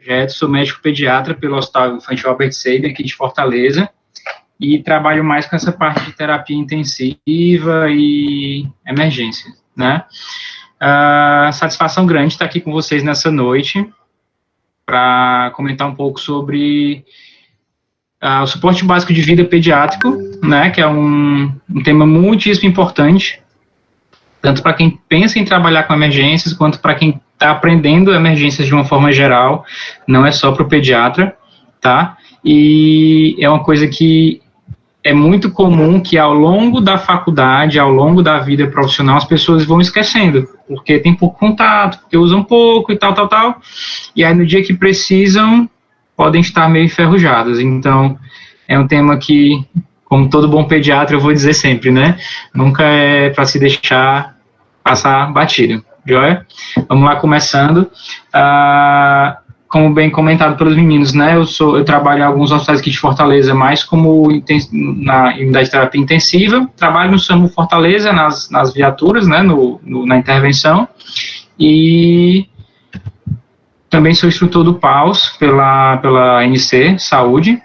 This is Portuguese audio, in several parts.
projeto, sou médico pediatra pelo Hospital Infantil Albert Sabin, aqui de Fortaleza, e trabalho mais com essa parte de terapia intensiva e emergência, né? Satisfação grande estar aqui com vocês nessa noite para comentar um pouco sobre o suporte básico de vida pediátrico, né, que é um tema muitíssimo importante, tanto para quem pensa em trabalhar com emergências, quanto para quem está aprendendo emergências de uma forma geral, não é só para o pediatra, tá? E é uma coisa que é muito comum que ao longo da faculdade, ao longo da vida profissional, as pessoas vão esquecendo, porque tem pouco contato, porque usam pouco e tal, e aí no dia que precisam, podem estar meio enferrujadas. Então, é um tema que, como todo bom pediatra, eu vou dizer sempre, né? Nunca é para se deixar passar batido, joia? Vamos lá, começando. Como bem comentado pelos meninos, né? Eu trabalho em alguns hospitais aqui de Fortaleza, mais como na unidade de terapia intensiva. Trabalho no SAMU Fortaleza, nas viaturas, né? Na intervenção. E também sou instrutor do PAUS pela NC Saúde,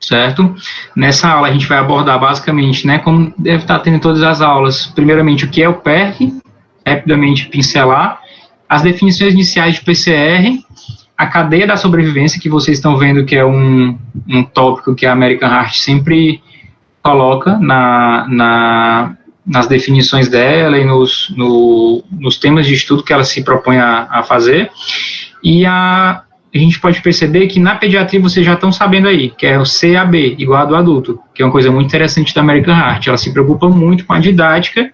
certo? Nessa aula a gente vai abordar basicamente, né, como deve estar tendo em todas as aulas, primeiramente o que é o PERC, rapidamente pincelar, as definições iniciais de PCR, a cadeia da sobrevivência, que vocês estão vendo que é um tópico que a American Heart sempre coloca nas definições dela e nos temas de estudo que ela se propõe a fazer. E a gente pode perceber que na pediatria vocês já estão sabendo aí, que é o CAB, igual a do adulto, que é uma coisa muito interessante da American Heart. Ela se preocupa muito com a didática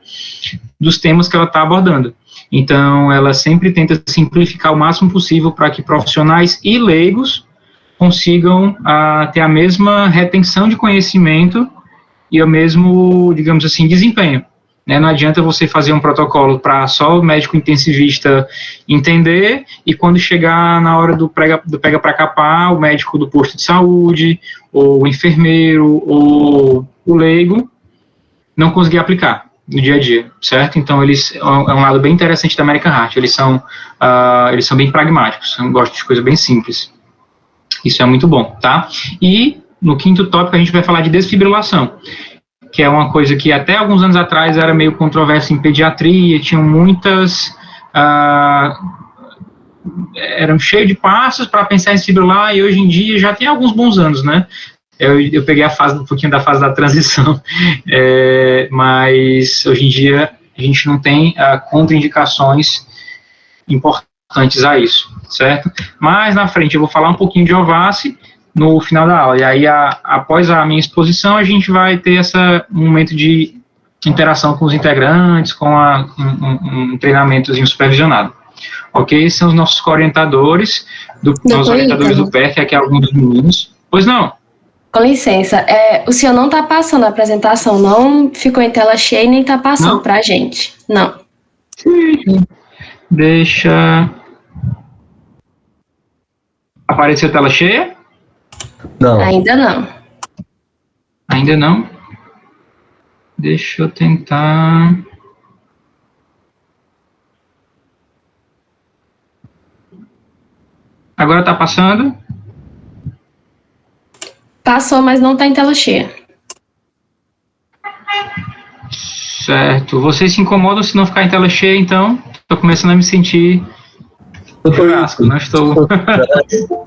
dos temas que ela está abordando. Então, ela sempre tenta simplificar o máximo possível para que profissionais e leigos consigam ter a mesma retenção de conhecimento e o mesmo, digamos assim, desempenho. Né? Não adianta você fazer um protocolo para só o médico intensivista entender e quando chegar na hora do pega para capar, o médico do posto de saúde, ou o enfermeiro, ou o leigo, não conseguir aplicar no dia a dia, certo? Então, é um lado bem interessante da American Heart, eles são bem pragmáticos, gostam de coisa bem simples. Isso é muito bom, tá? E no quinto tópico a gente vai falar de desfibrilação, que é uma coisa que até alguns anos atrás era meio controversa em pediatria, tinham muitas... eram cheios de passos para pensar em desfibrilar, e hoje em dia já tem alguns bons anos, né? Eu peguei um pouquinho da fase da transição, mas hoje em dia a gente não tem contraindicações importantes a isso, certo? Mas na frente eu vou falar um pouquinho de OVACI no final da aula, e aí após a minha exposição a gente vai ter um momento de interação com os integrantes, com um treinamentozinho supervisionado. Ok? São os nossos orientadores, os orientadores do PERC, aqui alguns dos meninos. Pois não? Com licença, o senhor não está passando a apresentação, não ficou em tela cheia e nem está passando para a gente. Não. Sim. Deixa... Apareceu tela cheia? Não. Ainda não. Ainda não? Deixa eu tentar... Agora está passando? Passou, mas não está em tela cheia. Certo. Vocês se incomodam se não ficar em tela cheia, então? Estou começando a me sentir churrasco, não estou...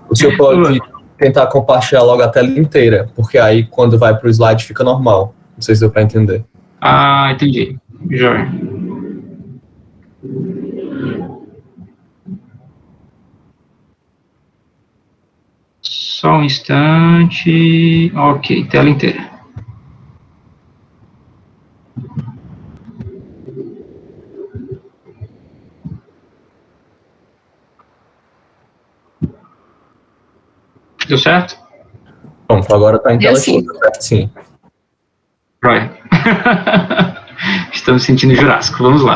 O senhor pode tentar compartilhar logo a tela inteira, porque aí quando vai para o slide fica normal. Não sei se deu para entender. Entendi. Joia. Só um instante. Ok, tela inteira. Deu certo? Pronto, agora está em tela cheia, certo? Sim. Right. Estamos sentindo Jurássico, vamos lá.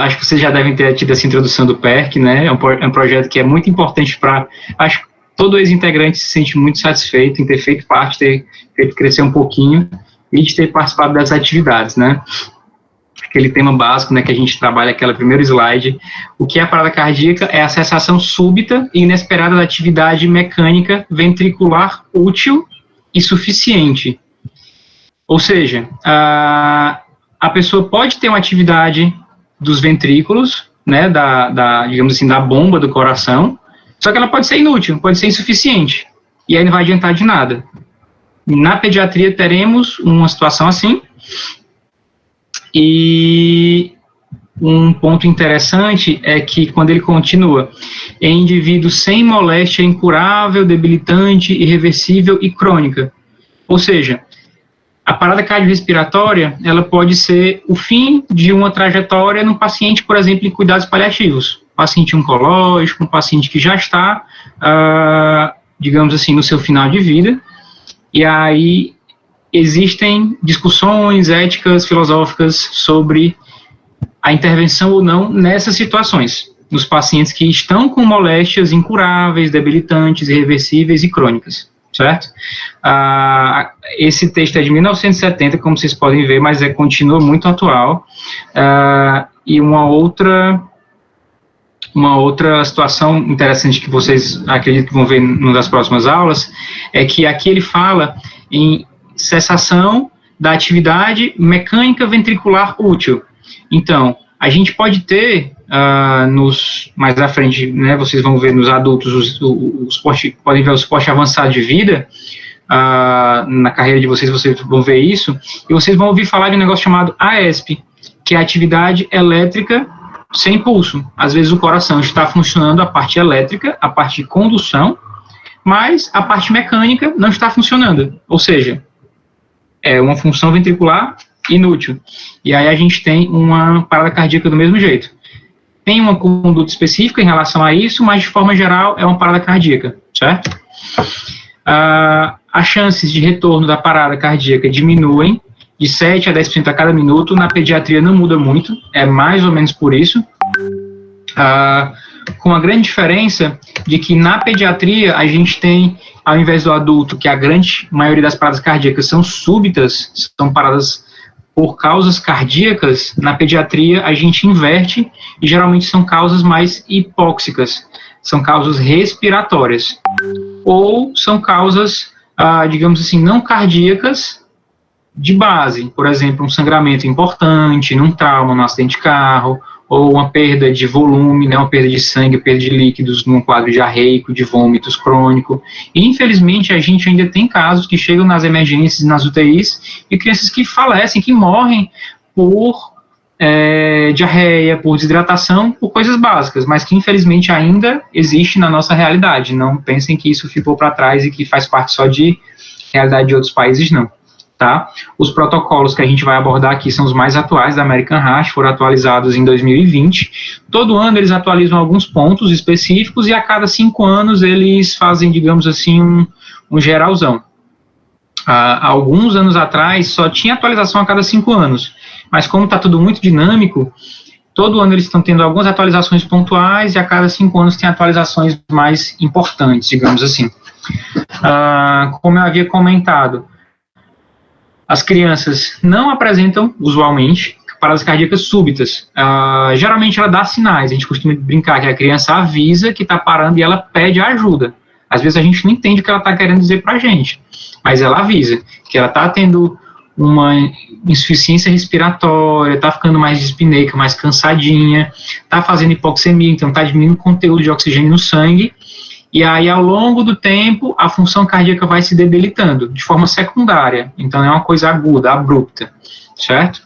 Acho que vocês já devem ter tido essa introdução do PERC, né? É um projeto que é muito importante para... Acho que todo ex-integrante se sente muito satisfeito em ter feito parte, ter feito crescer um pouquinho e de ter participado das atividades, né? aquele tema básico, né, que a gente trabalha, aquele primeiro slide. O que é a parada cardíaca? É a cessação súbita e inesperada da atividade mecânica ventricular útil e suficiente. Ou seja, a pessoa pode ter uma atividade dos ventrículos, né, digamos assim, da bomba do coração, só que ela pode ser inútil, pode ser insuficiente, e aí não vai adiantar de nada. Na pediatria teremos uma situação assim, e um ponto interessante é que quando ele continua, em indivíduos sem moléstia incurável, debilitante, irreversível e crônica. Ou seja, a parada cardiorrespiratória, ela pode ser o fim de uma trajetória no paciente, por exemplo, em cuidados paliativos. Paciente oncológico, um paciente que já está, digamos assim, no seu final de vida. E aí existem discussões éticas, filosóficas sobre a intervenção ou não nessas situações, nos pacientes que estão com moléstias incuráveis, debilitantes, irreversíveis e crônicas, certo? Esse texto é de 1970, como vocês podem ver, mas continua muito atual. E uma outra situação interessante que vocês acredito que vão ver numa das próximas aulas é que aqui ele fala em cessação da atividade mecânica ventricular útil. Então, a gente pode ter, mais à frente, né, vocês vão ver nos adultos, podem ver o suporte avançado de vida, na carreira de vocês vão ver isso, e vocês vão ouvir falar de um negócio chamado AESP, que é a atividade elétrica sem pulso. Às vezes o coração está funcionando a parte elétrica, a parte de condução, mas a parte mecânica não está funcionando. Ou seja, é uma função ventricular inútil. E aí a gente tem uma parada cardíaca do mesmo jeito. Tem uma conduta específica em relação a isso, mas de forma geral é uma parada cardíaca, certo? As chances de retorno da parada cardíaca diminuem de 7 a 10% a cada minuto. Na pediatria não muda muito, é mais ou menos por isso. Com a grande diferença de que na pediatria a gente tem, ao invés do adulto, que a grande maioria das paradas cardíacas são súbitas, são paradas por causas cardíacas, na pediatria a gente inverte e geralmente são causas mais hipóxicas, são causas respiratórias, ou são causas, digamos assim, não cardíacas de base, por exemplo, um sangramento importante, num trauma, num acidente de carro, ou uma perda de volume, né, uma perda de sangue, perda de líquidos num quadro diarreico, de vômitos crônico. E, infelizmente, a gente ainda tem casos que chegam nas emergências, nas UTIs, e crianças que falecem, que morrem por diarreia, por desidratação, por coisas básicas, mas que, infelizmente, ainda existe na nossa realidade. Não pensem que isso ficou para trás e que faz parte só de realidade de outros países, não. Tá? Os protocolos que a gente vai abordar aqui são os mais atuais da American Heart, foram atualizados em 2020. Todo ano eles atualizam alguns pontos específicos e a cada 5 anos eles fazem, digamos assim, um geralzão. Alguns anos atrás só tinha atualização a cada 5 anos, mas como está tudo muito dinâmico, todo ano eles estão tendo algumas atualizações pontuais e a cada 5 anos tem atualizações mais importantes, digamos assim. Como eu havia comentado, as crianças não apresentam, usualmente, paradas cardíacas súbitas. Geralmente ela dá sinais, a gente costuma brincar que a criança avisa que está parando e ela pede ajuda. Às vezes a gente não entende o que ela está querendo dizer para a gente, mas ela avisa que ela está tendo uma insuficiência respiratória, está ficando mais dispneica, mais cansadinha, está fazendo hipoxemia, então está diminuindo o conteúdo de oxigênio no sangue. E aí, ao longo do tempo, a função cardíaca vai se debilitando, de forma secundária. Então, não é uma coisa aguda, abrupta, certo?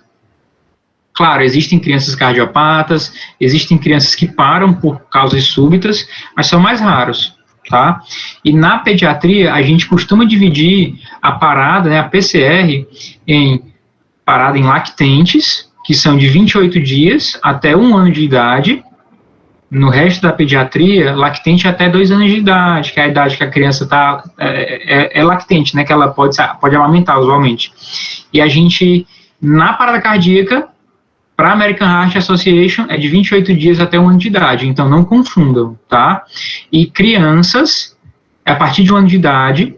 Claro, existem crianças cardiopatas, existem crianças que param por causas súbitas, mas são mais raros, tá? E na pediatria, a gente costuma dividir a parada, né, a PCR, em parada em lactentes, que são de 28 dias até 1 ano de idade. No resto da pediatria, lactente até 2 anos de idade, que é a idade que a criança está lactente, né, que ela pode amamentar usualmente. E a gente, na parada cardíaca, para a American Heart Association, é de 28 dias até 1 ano de idade, então não confundam, tá? E crianças, a partir de 1 ano de idade,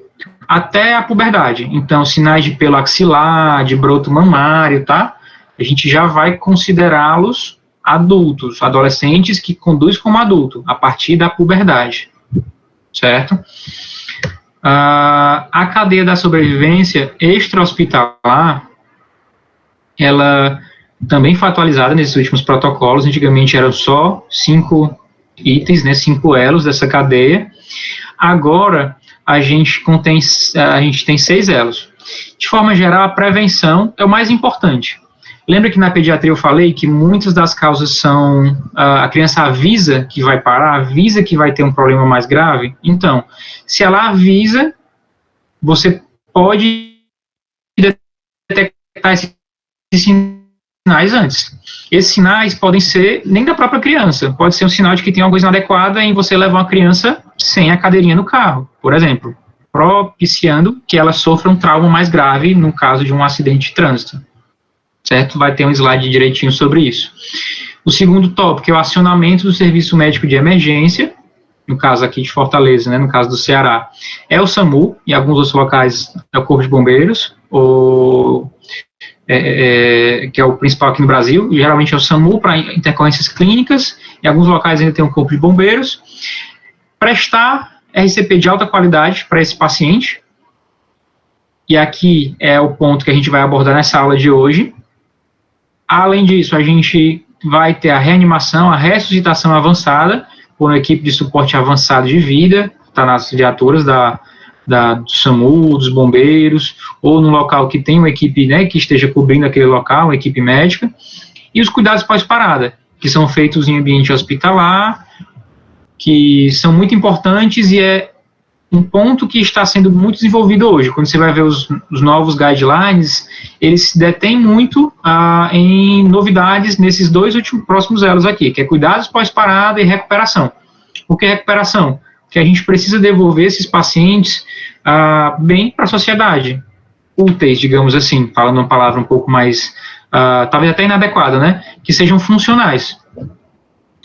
até a puberdade. Então, sinais de pelo axilar, de broto mamário, tá? a gente já vai considerá-los adultos, adolescentes que conduzem como adulto, a partir da puberdade, certo? A cadeia da sobrevivência extra-hospitalar, ela também foi atualizada nesses últimos protocolos. Antigamente eram só 5 itens, né, 5 elos dessa cadeia. Agora a gente tem 6 elos. De forma geral, a prevenção é o mais importante. Lembra que na pediatria eu falei que muitas das causas são a criança avisa que vai parar, avisa que vai ter um problema mais grave? Então, se ela avisa, você pode detectar esses sinais antes. Esses sinais podem ser nem da própria criança, pode ser um sinal de que tem alguma coisa inadequada em você levar uma criança sem a cadeirinha no carro, por exemplo, propiciando que ela sofra um trauma mais grave no caso de um acidente de trânsito. Certo? Vai ter um slide direitinho sobre isso. O segundo tópico é o acionamento do serviço médico de emergência, no caso aqui de Fortaleza, né, no caso do Ceará, é o SAMU, em alguns outros locais é o Corpo de Bombeiros, que é o principal aqui no Brasil, geralmente é o SAMU para intercorrências clínicas, em alguns locais ainda tem o Corpo de Bombeiros. Prestar RCP de alta qualidade para esse paciente, e aqui é o ponto que a gente vai abordar nessa aula de hoje. Além disso, a gente vai ter a reanimação, a ressuscitação avançada, por uma equipe de suporte avançado de vida, está nas viaturas do SAMU, dos bombeiros, ou no local que tem uma equipe, né, que esteja cobrindo aquele local, uma equipe médica, e os cuidados pós-parada, que são feitos em ambiente hospitalar, que são muito importantes e é um ponto que está sendo muito desenvolvido hoje. Quando você vai ver os novos guidelines, eles se detêm muito em novidades nesses dois próximos elos aqui, que é cuidados pós-parada e recuperação. Por que recuperação? Porque a gente precisa devolver esses pacientes bem para a sociedade, úteis, digamos assim, falando uma palavra um pouco mais, talvez até inadequada, né? Que sejam funcionais.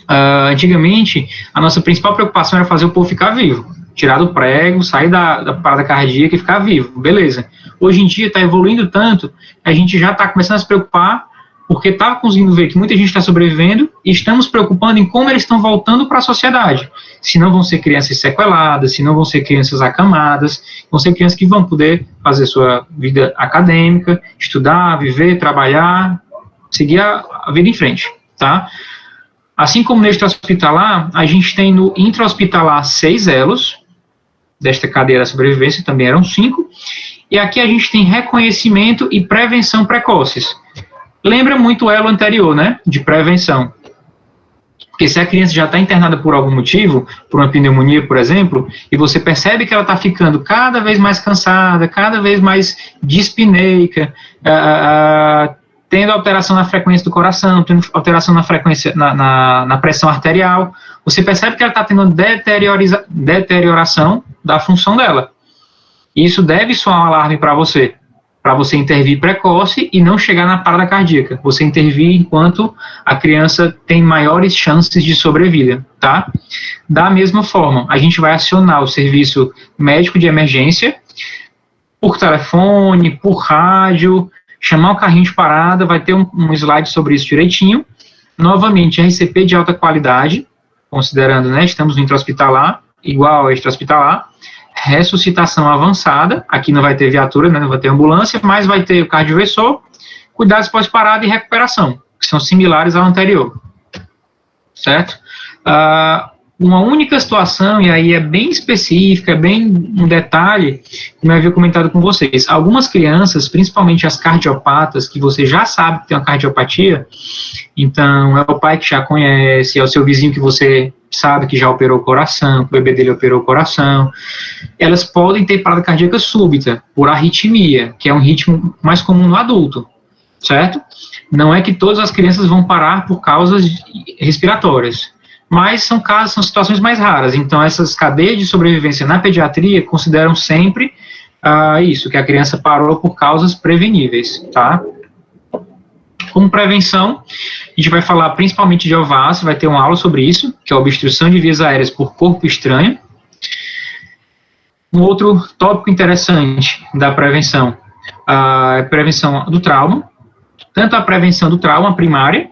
Antigamente, a nossa principal preocupação era fazer o povo ficar vivo. Tirar do prego, sair da parada cardíaca e ficar vivo, beleza. Hoje em dia está evoluindo tanto, a gente já está começando a se preocupar, porque está conseguindo ver que muita gente está sobrevivendo, e estamos preocupando em como eles estão voltando para a sociedade. Se não vão ser crianças sequeladas, se não vão ser crianças acamadas, vão ser crianças que vão poder fazer sua vida acadêmica, estudar, viver, trabalhar, seguir a vida em frente, tá? Assim como no extra-hospitalar, a gente tem no intra-hospitalar 6 elos, desta cadeia da sobrevivência, também eram 5, e aqui a gente tem reconhecimento e prevenção precoces. Lembra muito o elo anterior, né, de prevenção. Porque se a criança já está internada por algum motivo, por uma pneumonia, por exemplo, e você percebe que ela está ficando cada vez mais cansada, cada vez mais dispneica, tendo alteração na frequência do coração, tendo alteração na frequência, na pressão arterial, você percebe que ela está tendo deterioração da função dela. Isso deve soar um alarme para você intervir precoce e não chegar na parada cardíaca. Você intervir enquanto a criança tem maiores chances de sobrevida, tá? Da mesma forma, a gente vai acionar o serviço médico de emergência por telefone, por rádio, chamar o carrinho de parada, vai ter um slide sobre isso direitinho. Novamente, RCP de alta qualidade, considerando, né, estamos no intra-hospitalar, igual ao extra-hospitalar, ressuscitação avançada, aqui não vai ter viatura, né, não vai ter ambulância, mas vai ter o cardioversor, cuidados pós-parada e recuperação, que são similares ao anterior, certo? Uma única situação, e aí é bem específica, é bem um detalhe, como eu havia comentado com vocês, algumas crianças, principalmente as cardiopatas, que você já sabe que tem uma cardiopatia, então é o pai que já conhece, é o seu vizinho que você sabe que já operou o coração, que o bebê dele operou o coração, elas podem ter parada cardíaca súbita, por arritmia, que é um ritmo mais comum no adulto, certo? Não é que todas as crianças vão parar por causas respiratórias, mas são situações mais raras. Então, essas cadeias de sobrevivência na pediatria consideram sempre isso, que a criança parou por causas preveníveis, tá? Como prevenção, a gente vai falar principalmente de OVAS, vai ter uma aula sobre isso, que é a obstrução de vias aéreas por corpo estranho. Um outro tópico interessante da prevenção, a prevenção do trauma, tanto a prevenção do trauma primária,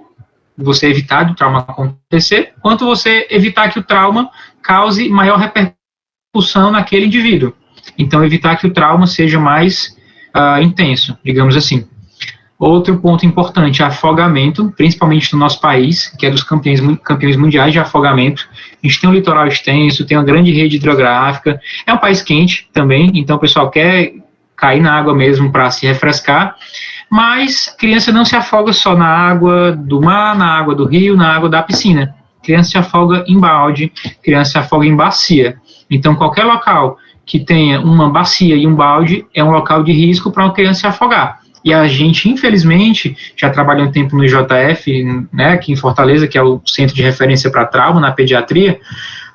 você evitar do trauma acontecer, quanto você evitar que o trauma cause maior repercussão naquele indivíduo. Então, evitar que o trauma seja mais intenso, digamos assim. Outro ponto importante, afogamento, principalmente no nosso país, que é dos campeões mundiais de afogamento. A gente tem um litoral extenso, tem uma grande rede hidrográfica, é um país quente também, então o pessoal quer cair na água mesmo para se refrescar, mas criança não se afoga só na água do mar, na água do rio, na água da piscina. Criança se afoga em balde, criança se afoga em bacia. Então, qualquer local que tenha uma bacia e um balde é um local de risco para uma criança se afogar. E a gente, infelizmente, já trabalhou um tempo no IJF, né, aqui em Fortaleza, que é o centro de referência para trauma na pediatria,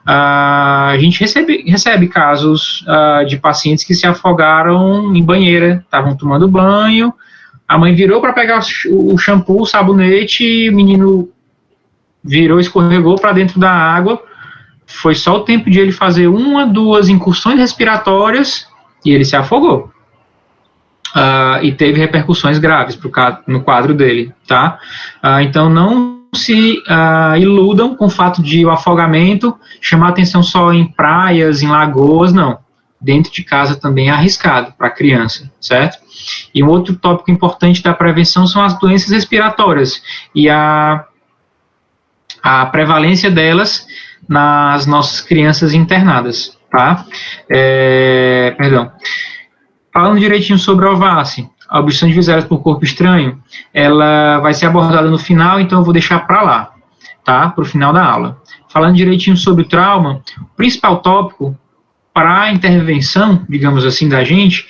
a gente recebe casos de pacientes que se afogaram em banheira, estavam tomando banho, a mãe virou para pegar o shampoo, o sabonete, e o menino virou, escorregou para dentro da água, foi só o tempo de ele fazer 1, 2 incursões respiratórias e ele se afogou. E teve repercussões graves no quadro dele, tá? Então, não se iludam com o fato de o afogamento chamar atenção só em praias, em lagoas, não. Dentro de casa também é arriscado para a criança, certo? E um outro tópico importante da prevenção são as doenças respiratórias e a prevalência delas nas nossas crianças internadas, tá? Falando direitinho sobre a OVACI, a obstrução de visélias por corpo estranho, ela vai ser abordada no final, então eu vou deixar para lá, tá? Para o final da aula. Falando direitinho sobre o trauma, o principal tópico para a intervenção, digamos assim, da gente,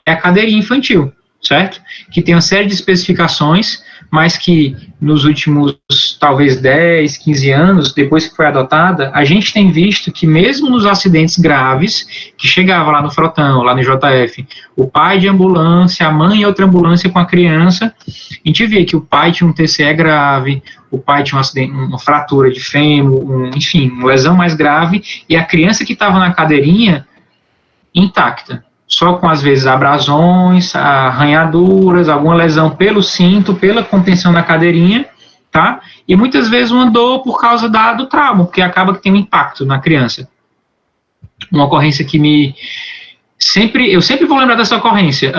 é a cadeirinha infantil, certo? Que tem uma série de especificações, mas que nos últimos, talvez, 10, 15 anos, depois que foi adotada, a gente tem visto que mesmo nos acidentes graves, que chegava lá no frotão, lá no JF, o pai de ambulância, a mãe em outra ambulância com a criança, a gente via que o pai tinha um TCE grave, o pai tinha um acidente, uma fratura de fêmur, enfim, uma lesão mais grave, e a criança que estava na cadeirinha, intacta. Só com, às vezes, abrasões, arranhaduras, alguma lesão pelo cinto, pela contenção da cadeirinha, tá? E muitas vezes uma dor por causa do trauma, porque acaba que tem um impacto na criança. Uma ocorrência que eu sempre vou lembrar dessa ocorrência,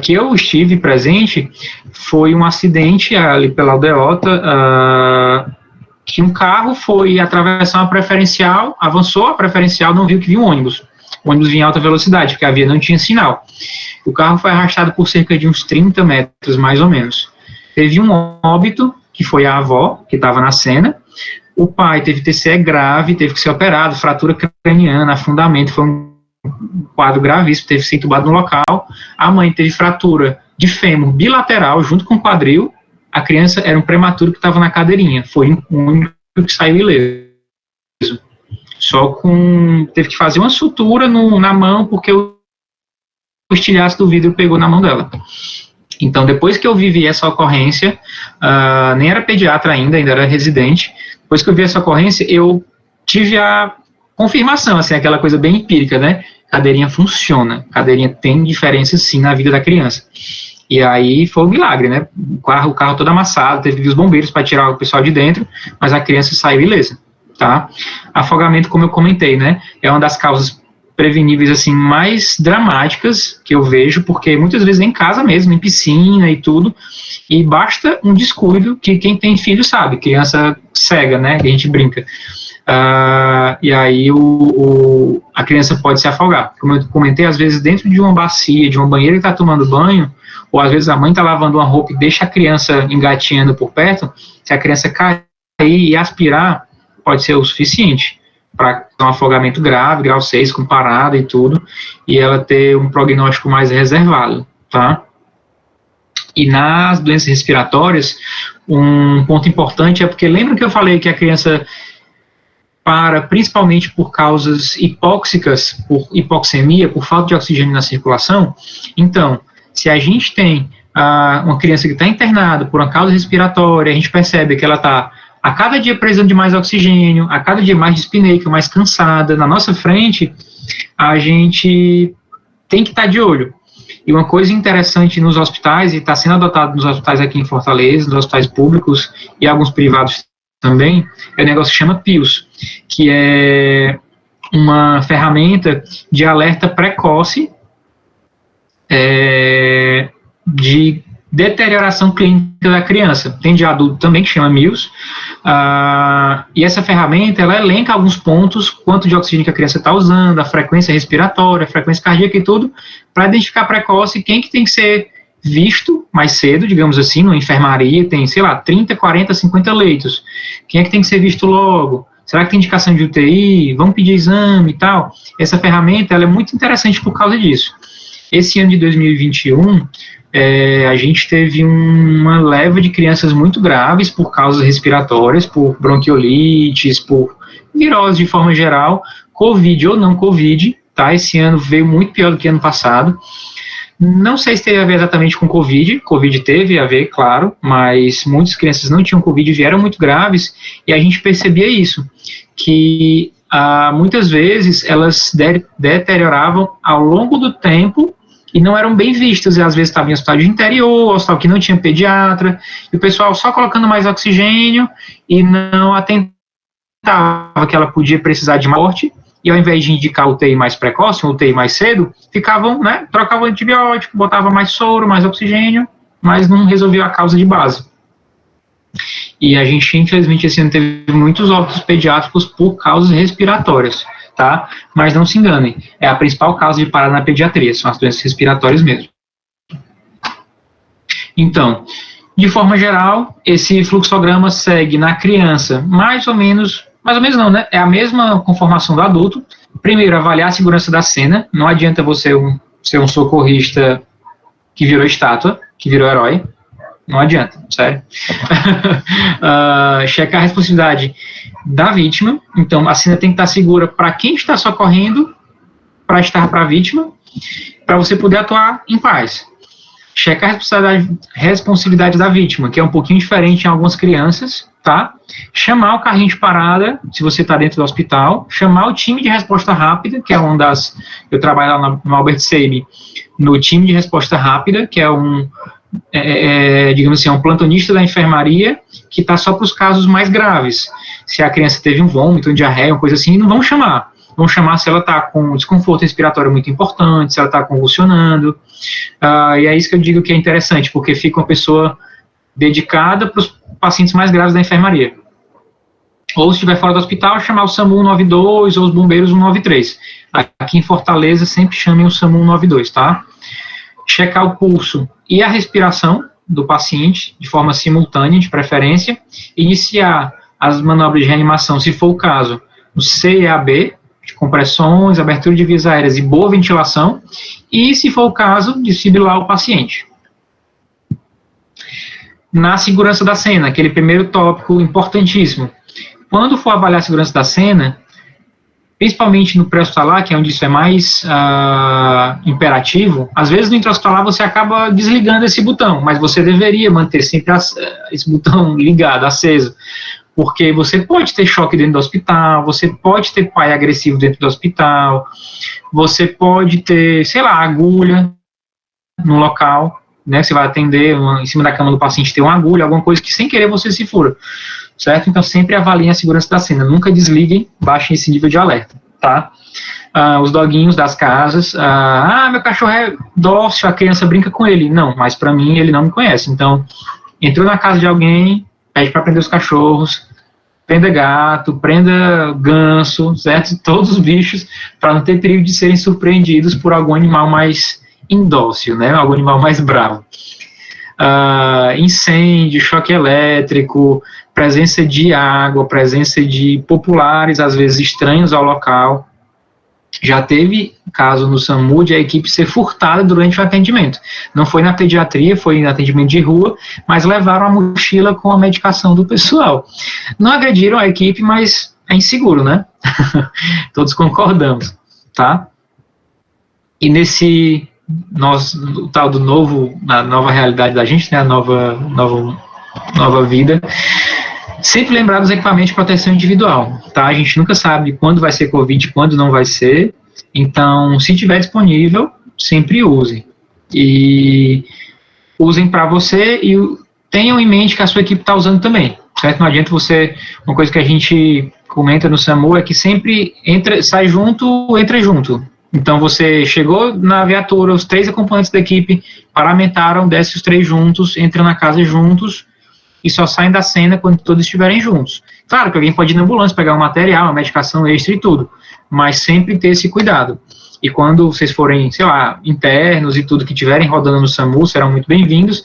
que eu estive presente, foi um acidente ali pela Aldeota, que um carro foi atravessar uma preferencial, avançou a preferencial, não viu que vinha um ônibus. O ônibus vinha em alta velocidade, porque a via não tinha sinal. O carro foi arrastado por cerca de uns 30 metros, mais ou menos. Teve um óbito, que foi a avó, que estava na cena. O pai teve TCE grave, teve que ser operado, fratura craniana, afundamento, foi um quadro gravíssimo, teve que ser entubado no local. A mãe teve fratura de fêmur bilateral, junto com o quadril. A criança era um prematuro que estava na cadeirinha. Foi o único que saiu ileso. Teve que fazer uma sutura na mão, porque o estilhaço do vidro pegou na mão dela. Então, depois que eu vivi essa ocorrência, nem era pediatra ainda era residente, depois que eu vi essa ocorrência, eu tive a confirmação, assim, aquela coisa bem empírica, né? Cadeirinha funciona, cadeirinha tem diferença, sim, na vida da criança. E aí foi um milagre, né? O carro todo amassado, teve que vir os bombeiros para tirar o pessoal de dentro, mas a criança saiu ilesa. Tá? Afogamento, como eu comentei, né, é uma das causas preveníveis assim mais dramáticas que eu vejo, porque muitas vezes em casa mesmo, em piscina e tudo, e basta um descuido, que quem tem filho sabe, criança cega, né, que a gente brinca, e aí a criança pode se afogar. Como eu comentei, às vezes dentro de uma bacia, de uma banheira que está tomando banho, ou às vezes a mãe está lavando uma roupa e deixa a criança engatinhando por perto, se a criança cair e aspirar, pode ser o suficiente para um afogamento grave, grau 6, com parada e tudo, e ela ter um prognóstico mais reservado, tá? E nas doenças respiratórias, um ponto importante é porque, lembra que eu falei que a criança para principalmente por causas hipóxicas, por hipoxemia, por falta de oxigênio na circulação? Então, se a gente tem uma criança que está internada por uma causa respiratória, a gente percebe que ela está a cada dia precisando de mais oxigênio, a cada dia mais dispneica, mais cansada, na nossa frente, a gente tem que estar de olho. E uma coisa interessante nos hospitais, e está sendo adotado nos hospitais aqui em Fortaleza, nos hospitais públicos e alguns privados também, é um negócio que chama PIOS, que é uma ferramenta de alerta precoce de deterioração clínica da criança. Tem de adulto também, que chama MIOS, e essa ferramenta, ela elenca alguns pontos, quanto de oxigênio que a criança está usando, a frequência respiratória, a frequência cardíaca e tudo, para identificar precoce quem que tem que ser visto mais cedo, digamos assim, numa enfermaria, tem, sei lá, 30, 40, 50 leitos. Quem é que tem que ser visto logo? Será que tem indicação de UTI? Vamos pedir exame e tal? Essa ferramenta, ela é muito interessante por causa disso. Esse ano de 2021, a gente teve uma leva de crianças muito graves por causas respiratórias, por bronquiolites, por virose de forma geral, Covid ou não Covid, tá? Esse ano veio muito pior do que ano passado. Não sei se teve a ver exatamente com Covid teve a ver, claro, mas muitas crianças não tinham Covid, vieram muito graves, e a gente percebia isso, que muitas vezes elas deterioravam ao longo do tempo e não eram bem vistas, e às vezes estavam em hospital de interior, hospital que não tinha pediatra, e o pessoal só colocando mais oxigênio e não atentava que ela podia precisar de morte, e ao invés de indicar UTI mais precoce, UTI mais cedo, ficavam, né, trocavam antibiótico, botavam mais soro, mais oxigênio, mas não resolvia a causa de base. E a gente, infelizmente, esse ano teve muitos óbitos pediátricos por causas respiratórias, tá? Mas não se enganem, é a principal causa de parada na pediatria, são as doenças respiratórias mesmo. Então, de forma geral, esse fluxograma segue na criança mais ou menos não, né? É a mesma conformação do adulto. Primeiro, avaliar a segurança da cena. Não adianta você ser um socorrista que virou estátua, que virou herói. Não adianta, sério. Checar a responsabilidade da vítima. Então, a cena tem que estar segura para quem está socorrendo, para estar para a vítima, para você poder atuar em paz. Checar a responsabilidade da vítima, que é um pouquinho diferente em algumas crianças, tá? Chamar o carrinho de parada, se você está dentro do hospital, chamar o time de resposta rápida, que é uma das... Eu trabalho lá no Albert Sabin, no time de resposta rápida, que é digamos assim, um plantonista da enfermaria, que está só para os casos mais graves. Se a criança teve um vômito, um diarreia, uma coisa assim, não vão chamar. Vão chamar se ela está com desconforto respiratório muito importante, se ela está convulsionando. E é isso que eu digo que é interessante, porque fica uma pessoa dedicada para os pacientes mais graves da enfermaria. Ou se estiver fora do hospital, chamar o SAMU 192 ou os bombeiros 193. Aqui em Fortaleza, sempre chamem o SAMU 192, tá? Checar o pulso e a respiração do paciente, de forma simultânea, de preferência. Iniciar as manobras de reanimação, se for o caso, no CEAB, de compressões, abertura de vias aéreas e boa ventilação, e, se for o caso, desfibrilar o paciente. Na segurança da cena, aquele primeiro tópico importantíssimo. Quando for avaliar a segurança da cena, principalmente no pré-hospitalar, que é onde isso é mais imperativo, às vezes no intra-hospitalar você acaba desligando esse botão, mas você deveria manter sempre esse botão ligado, aceso, porque você pode ter choque dentro do hospital, você pode ter pai agressivo dentro do hospital, você pode ter, sei lá, agulha no local, né, você vai atender, em cima da cama do paciente tem uma agulha, alguma coisa que sem querer você se fura, certo? Então sempre avaliem a segurança da cena, nunca desliguem, baixem esse nível de alerta, tá? Os doguinhos das casas, meu cachorro é dócil, a criança brinca com ele, não, mas para mim ele não me conhece, então entrou na casa de alguém, pede para prender os cachorros, prenda gato, prenda ganso, certo? Todos os bichos, para não ter perigo de serem surpreendidos por algum animal mais indócil, né? Algum animal mais bravo. Incêndio, choque elétrico, presença de água, presença de populares, às vezes estranhos ao local. Já teve caso no SAMU de a equipe ser furtada durante o atendimento. Não foi na pediatria, foi no atendimento de rua, mas levaram a mochila com a medicação do pessoal. Não agrediram a equipe, mas é inseguro, né? Todos concordamos, tá? E o tal do novo, na nova realidade da gente, né, a nova vida, sempre lembrar dos equipamentos de proteção individual, tá? A gente nunca sabe quando vai ser Covid, quando não vai ser, então, se tiver disponível, sempre use. E usem para você e tenham em mente que a sua equipe está usando também, certo? Não adianta você, uma coisa que a gente comenta no SAMU é que sempre sai junto, entra junto. Então você chegou na viatura, os 3 acompanhantes da equipe paramentaram, desce os 3 juntos, entram na casa juntos e só saem da cena quando todos estiverem juntos. Claro que alguém pode ir na ambulância, pegar um material, uma medicação extra e tudo, mas sempre ter esse cuidado. E quando vocês forem, sei lá, internos e tudo que estiverem rodando no SAMU, serão muito bem-vindos.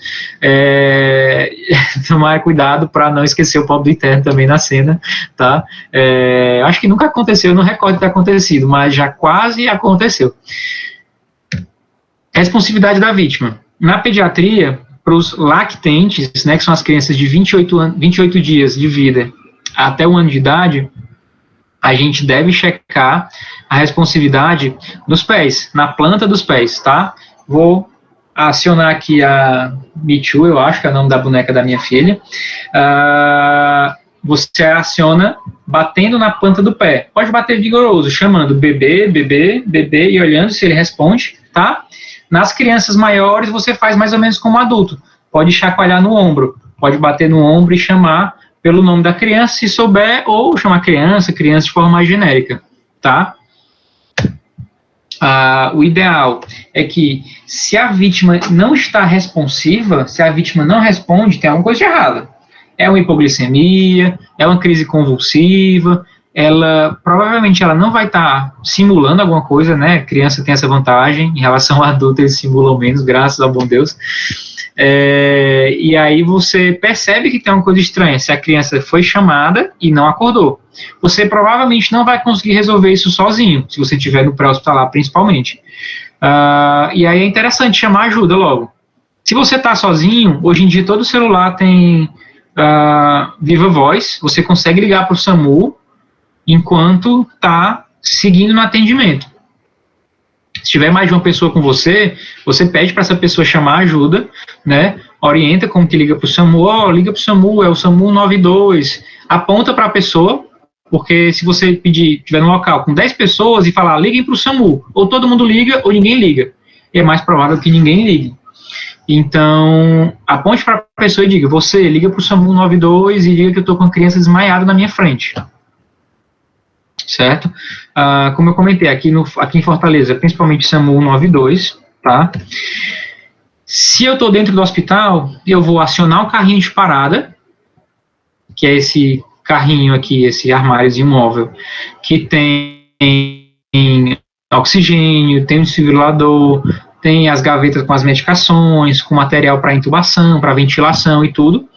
Tomar cuidado para não esquecer o pobre do interno também na cena, tá? Acho que nunca aconteceu, eu não recordo ter acontecido, mas já quase aconteceu. Responsividade da vítima. Na pediatria, para os lactentes, né, que são as crianças de 28 dias de vida até 1 ano de idade, a gente deve checar a responsividade nos pés, na planta dos pés, tá? Vou acionar aqui a Michu, eu acho que é o nome da boneca da minha filha. Você aciona batendo na planta do pé. Pode bater vigoroso, chamando bebê, bebê, bebê e olhando se ele responde, tá? Nas crianças maiores, você faz mais ou menos como adulto. Pode chacoalhar no ombro, pode bater no ombro e chamar pelo nome da criança, se souber, ou chamar criança de forma mais genérica, tá? O ideal é que, se a vítima não está responsiva, se a vítima não responde, tem alguma coisa de errada. É uma hipoglicemia, é uma crise convulsiva, provavelmente ela não vai estar simulando alguma coisa, né? A criança tem essa vantagem, em relação ao adulto eles simulam menos, graças ao bom Deus. E aí você percebe que tem uma coisa estranha, se a criança foi chamada e não acordou. Você provavelmente não vai conseguir resolver isso sozinho, se você estiver no pré-hospitalar principalmente. E aí é interessante chamar ajuda logo. Se você está sozinho, hoje em dia todo celular tem Viva Voz, você consegue ligar para o SAMU enquanto está seguindo no atendimento. Se tiver mais de uma pessoa com você, você pede para essa pessoa chamar ajuda, né? Orienta como que liga para o SAMU, liga para o SAMU, é o SAMU 92, aponta para a pessoa, porque se você estiver no local com 10 pessoas e falar, liguem para o SAMU, ou todo mundo liga ou ninguém liga, é mais provável que ninguém ligue. Então, aponte para a pessoa e diga, você liga para o SAMU 92 e diga que eu estou com a criança desmaiada na minha frente. Certo? Como eu comentei, aqui em Fortaleza, principalmente SAMU 192, tá? Se eu estou dentro do hospital, eu vou acionar o carrinho de parada, que é esse carrinho aqui, esse armáriozinho móvel, que tem oxigênio, tem um desfibrilador, tem as gavetas com as medicações, com material para intubação, para ventilação e tudo.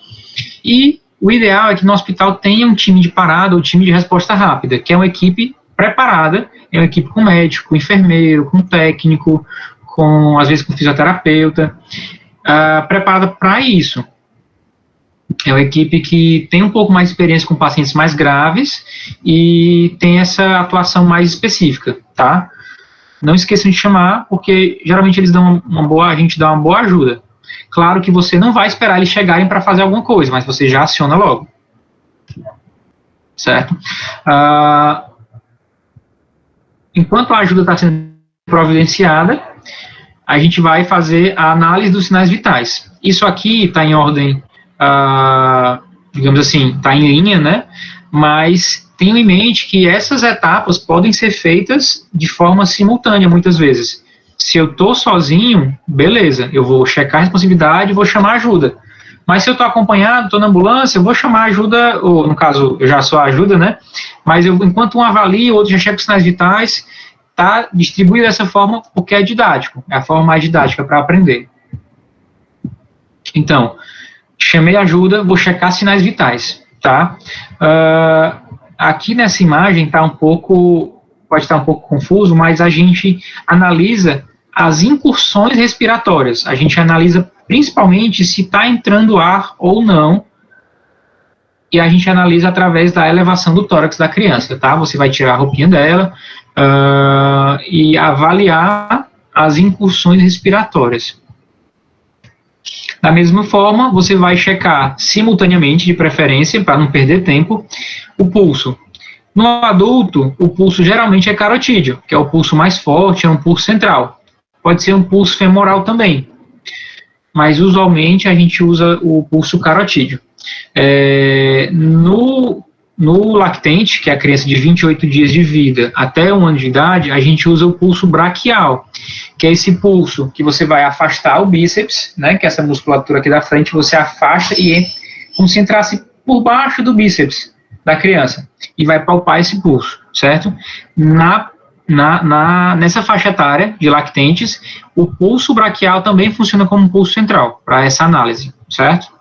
E o ideal é que no hospital tenha um time de parada ou time de resposta rápida, que é uma equipe preparada, é uma equipe com médico, com enfermeiro, com técnico, às vezes com fisioterapeuta, preparada para isso. É uma equipe que tem um pouco mais de experiência com pacientes mais graves e tem essa atuação mais específica, tá? Não esqueçam de chamar, porque geralmente eles dão a gente dá uma boa ajuda. Claro que você não vai esperar eles chegarem para fazer alguma coisa, mas você já aciona logo. Certo? Enquanto a ajuda está sendo providenciada, a gente vai fazer a análise dos sinais vitais. Isso aqui está em ordem, digamos assim, está em linha, né? Mas tenham em mente que essas etapas podem ser feitas de forma simultânea, muitas vezes. Se eu estou sozinho, beleza, eu vou checar a responsabilidade e vou chamar ajuda. Mas se eu estou acompanhado, estou na ambulância, eu vou chamar ajuda, ou no caso, eu já sou a ajuda, né? Mas enquanto um avalia, o outro já checa os sinais vitais, está distribuído dessa forma porque é didático, é a forma mais didática para aprender. Então, chamei ajuda, vou checar sinais vitais, tá? Aqui nessa imagem pode estar um pouco confuso, mas a gente analisa as incursões respiratórias. A gente analisa principalmente se está entrando ar ou não, e a gente analisa através da elevação do tórax da criança, tá? Você vai tirar a roupinha dela e avaliar as incursões respiratórias. Da mesma forma, você vai checar simultaneamente, de preferência, para não perder tempo, o pulso. No adulto, o pulso geralmente é carotídeo, que é o pulso mais forte, é um pulso central. pode ser um pulso femoral também, mas usualmente a gente usa o pulso carotídeo. No lactente, que é a criança de 28 dias de vida até 1 ano de idade, a gente usa o pulso braquial, que é esse pulso que você vai afastar o bíceps, né, que é essa musculatura aqui da frente, você afasta e como se entrasse por baixo do bíceps da criança e vai palpar esse pulso, certo? Nessa faixa etária de lactentes, o pulso braquial também funciona como um pulso central para essa análise, certo?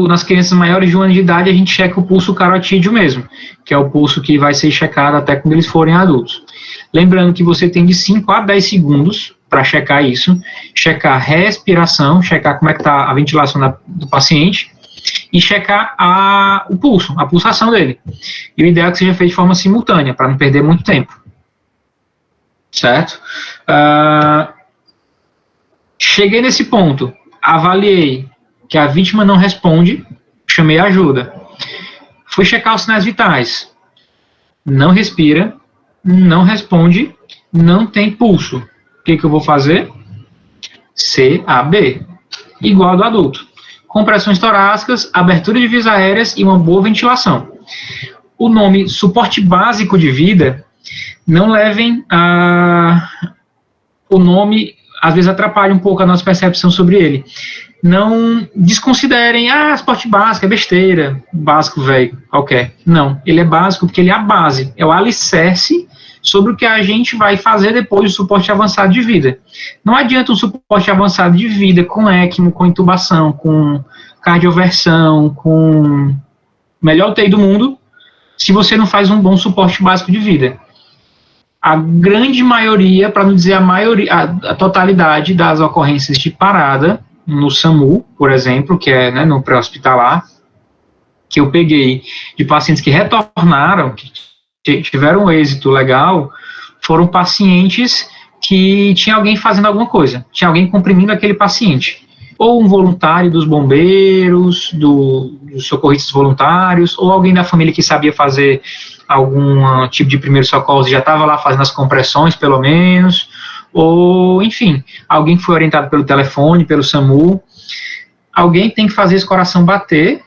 Nas crianças maiores de 1 ano de idade, a gente checa o pulso carotídeo mesmo, que é o pulso que vai ser checado até quando eles forem adultos. Lembrando que você tem de 5 a 10 segundos para checar isso, checar respiração, checar como é que está a ventilação do paciente e checar o pulso, a pulsação dele. E o ideal é que seja feito de forma simultânea, para não perder muito tempo. Certo? Cheguei nesse ponto, avaliei que a vítima não responde, chamei ajuda. Fui checar os sinais vitais. Não respira, não responde, não tem pulso. O que eu vou fazer? CAB, igual do adulto. Compressões torácicas, abertura de vias aéreas e uma boa ventilação. O nome suporte básico de vida, não levem o nome, às vezes atrapalha um pouco a nossa percepção sobre ele. Não desconsiderem, suporte básico é besteira, básico velho, qualquer. Não, ele é básico porque ele é a base, é o alicerce sobre o que a gente vai fazer depois do suporte avançado de vida. Não adianta um suporte avançado de vida com ECMO, com intubação, com cardioversão, com melhor UTI do mundo, se você não faz um bom suporte básico de vida. A grande maioria, para não dizer a totalidade das ocorrências de parada no SAMU, por exemplo, que é, né, no pré-hospitalar, que eu peguei de pacientes que retornaram, que tiveram um êxito legal, foram pacientes que tinha alguém fazendo alguma coisa, tinha alguém comprimindo aquele paciente, ou um voluntário dos bombeiros, dos socorristas voluntários, ou alguém da família que sabia fazer algum tipo de primeiro socorro, já estava lá fazendo as compressões, pelo menos, ou, enfim, alguém que foi orientado pelo telefone, pelo SAMU. Alguém tem que fazer esse coração bater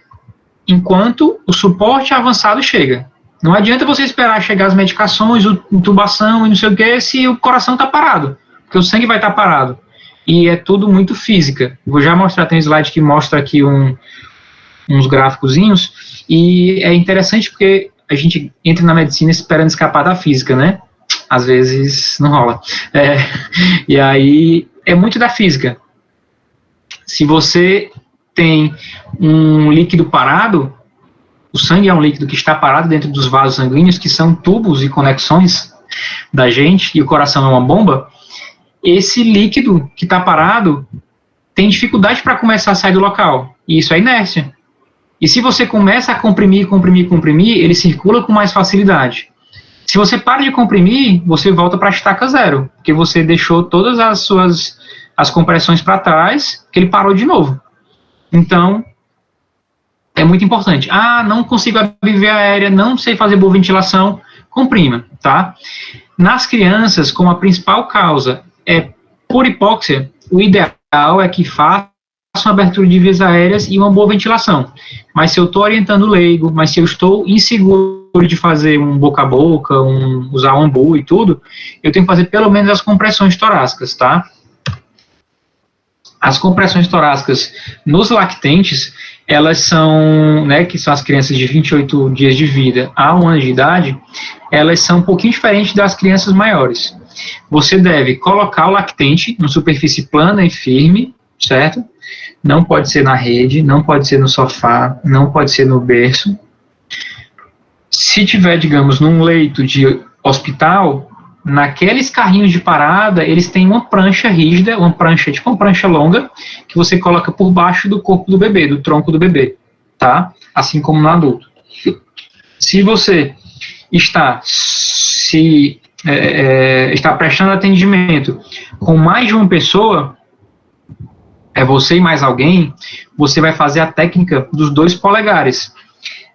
enquanto o suporte avançado chega. Não adianta você esperar chegar as medicações, intubação e não sei o que, se o coração está parado, porque o sangue vai estar parado. E é tudo muito física. Vou já mostrar, tem um slide que mostra aqui uns gráficozinhos, e é interessante porque a gente entra na medicina esperando escapar da física, né? Às vezes não rola. E aí é muito da física. Se você tem um líquido parado, o sangue é um líquido que está parado dentro dos vasos sanguíneos, que são tubos e conexões da gente, e o coração é uma bomba. Esse líquido que está parado tem dificuldade para começar a sair do local, e isso é inércia. E se você começa a comprimir, ele circula com mais facilidade. Se você para de comprimir, você volta para a estaca zero, porque você deixou todas as compressões para trás, que ele parou de novo. Então, é muito importante. Não consigo abrir via aérea, não sei fazer boa ventilação, comprima, tá? Nas crianças, como a principal causa é por hipóxia, o ideal é que faça uma abertura de vias aéreas e uma boa ventilação. Mas se eu estou orientando o leigo, mas se eu estou inseguro de fazer um boca a boca, usar um ambu e tudo, eu tenho que fazer pelo menos as compressões torácicas, tá? As compressões torácicas nos lactentes, elas são, né, que são as crianças de 28 dias de vida a 1 ano de idade, elas são um pouquinho diferentes das crianças maiores. Você deve colocar o lactente em superfície plana e firme, certo? Não pode ser na rede, não pode ser no sofá, não pode ser no berço. Se tiver, digamos, num leito de hospital, naqueles carrinhos de parada, eles têm uma prancha rígida, uma prancha longa, que você coloca por baixo do corpo do bebê, do tronco do bebê, tá? Assim como no adulto. Se você está prestando atendimento com mais de uma pessoa, é você e mais alguém, você vai fazer a técnica dos 2 polegares.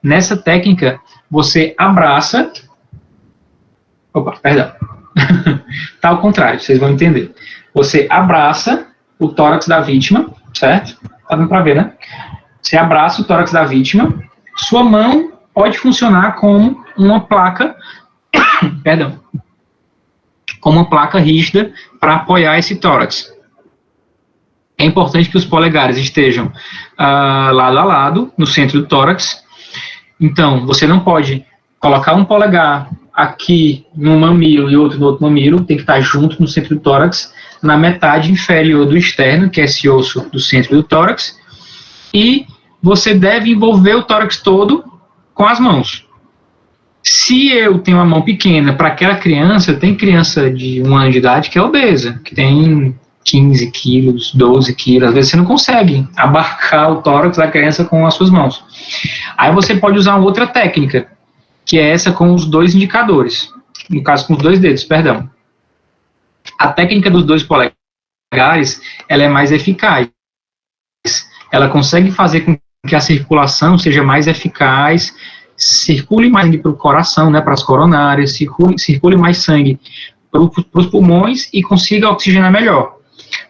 Nessa técnica, você abraça... Opa, perdão. Tá ao contrário, vocês vão entender. Você abraça o tórax da vítima, certo? Tá dando para ver, né? Você abraça o tórax da vítima, sua mão pode funcionar como uma placa, perdão, como uma placa rígida para apoiar esse tórax. É importante que os polegares estejam lado a lado, no centro do tórax. Então, você não pode colocar um polegar aqui no mamilo e outro no outro mamilo, tem que estar junto no centro do tórax, na metade inferior do externo, que é esse osso do centro do tórax, e você deve envolver o tórax todo com as mãos. Se eu tenho uma mão pequena para aquela criança, tem criança de 1 ano de idade que é obesa, que tem 15 quilos, 12 quilos, às vezes você não consegue abarcar o tórax da criança com as suas mãos. Aí você pode usar uma outra técnica, que é essa com os 2 indicadores, no caso com os 2 dedos, perdão. A técnica dos 2 polegares, ela é mais eficaz. Ela consegue fazer com que a circulação seja mais eficaz, circule mais sangue para o coração, né, para as coronárias, circule mais sangue para os pulmões e consiga oxigenar melhor.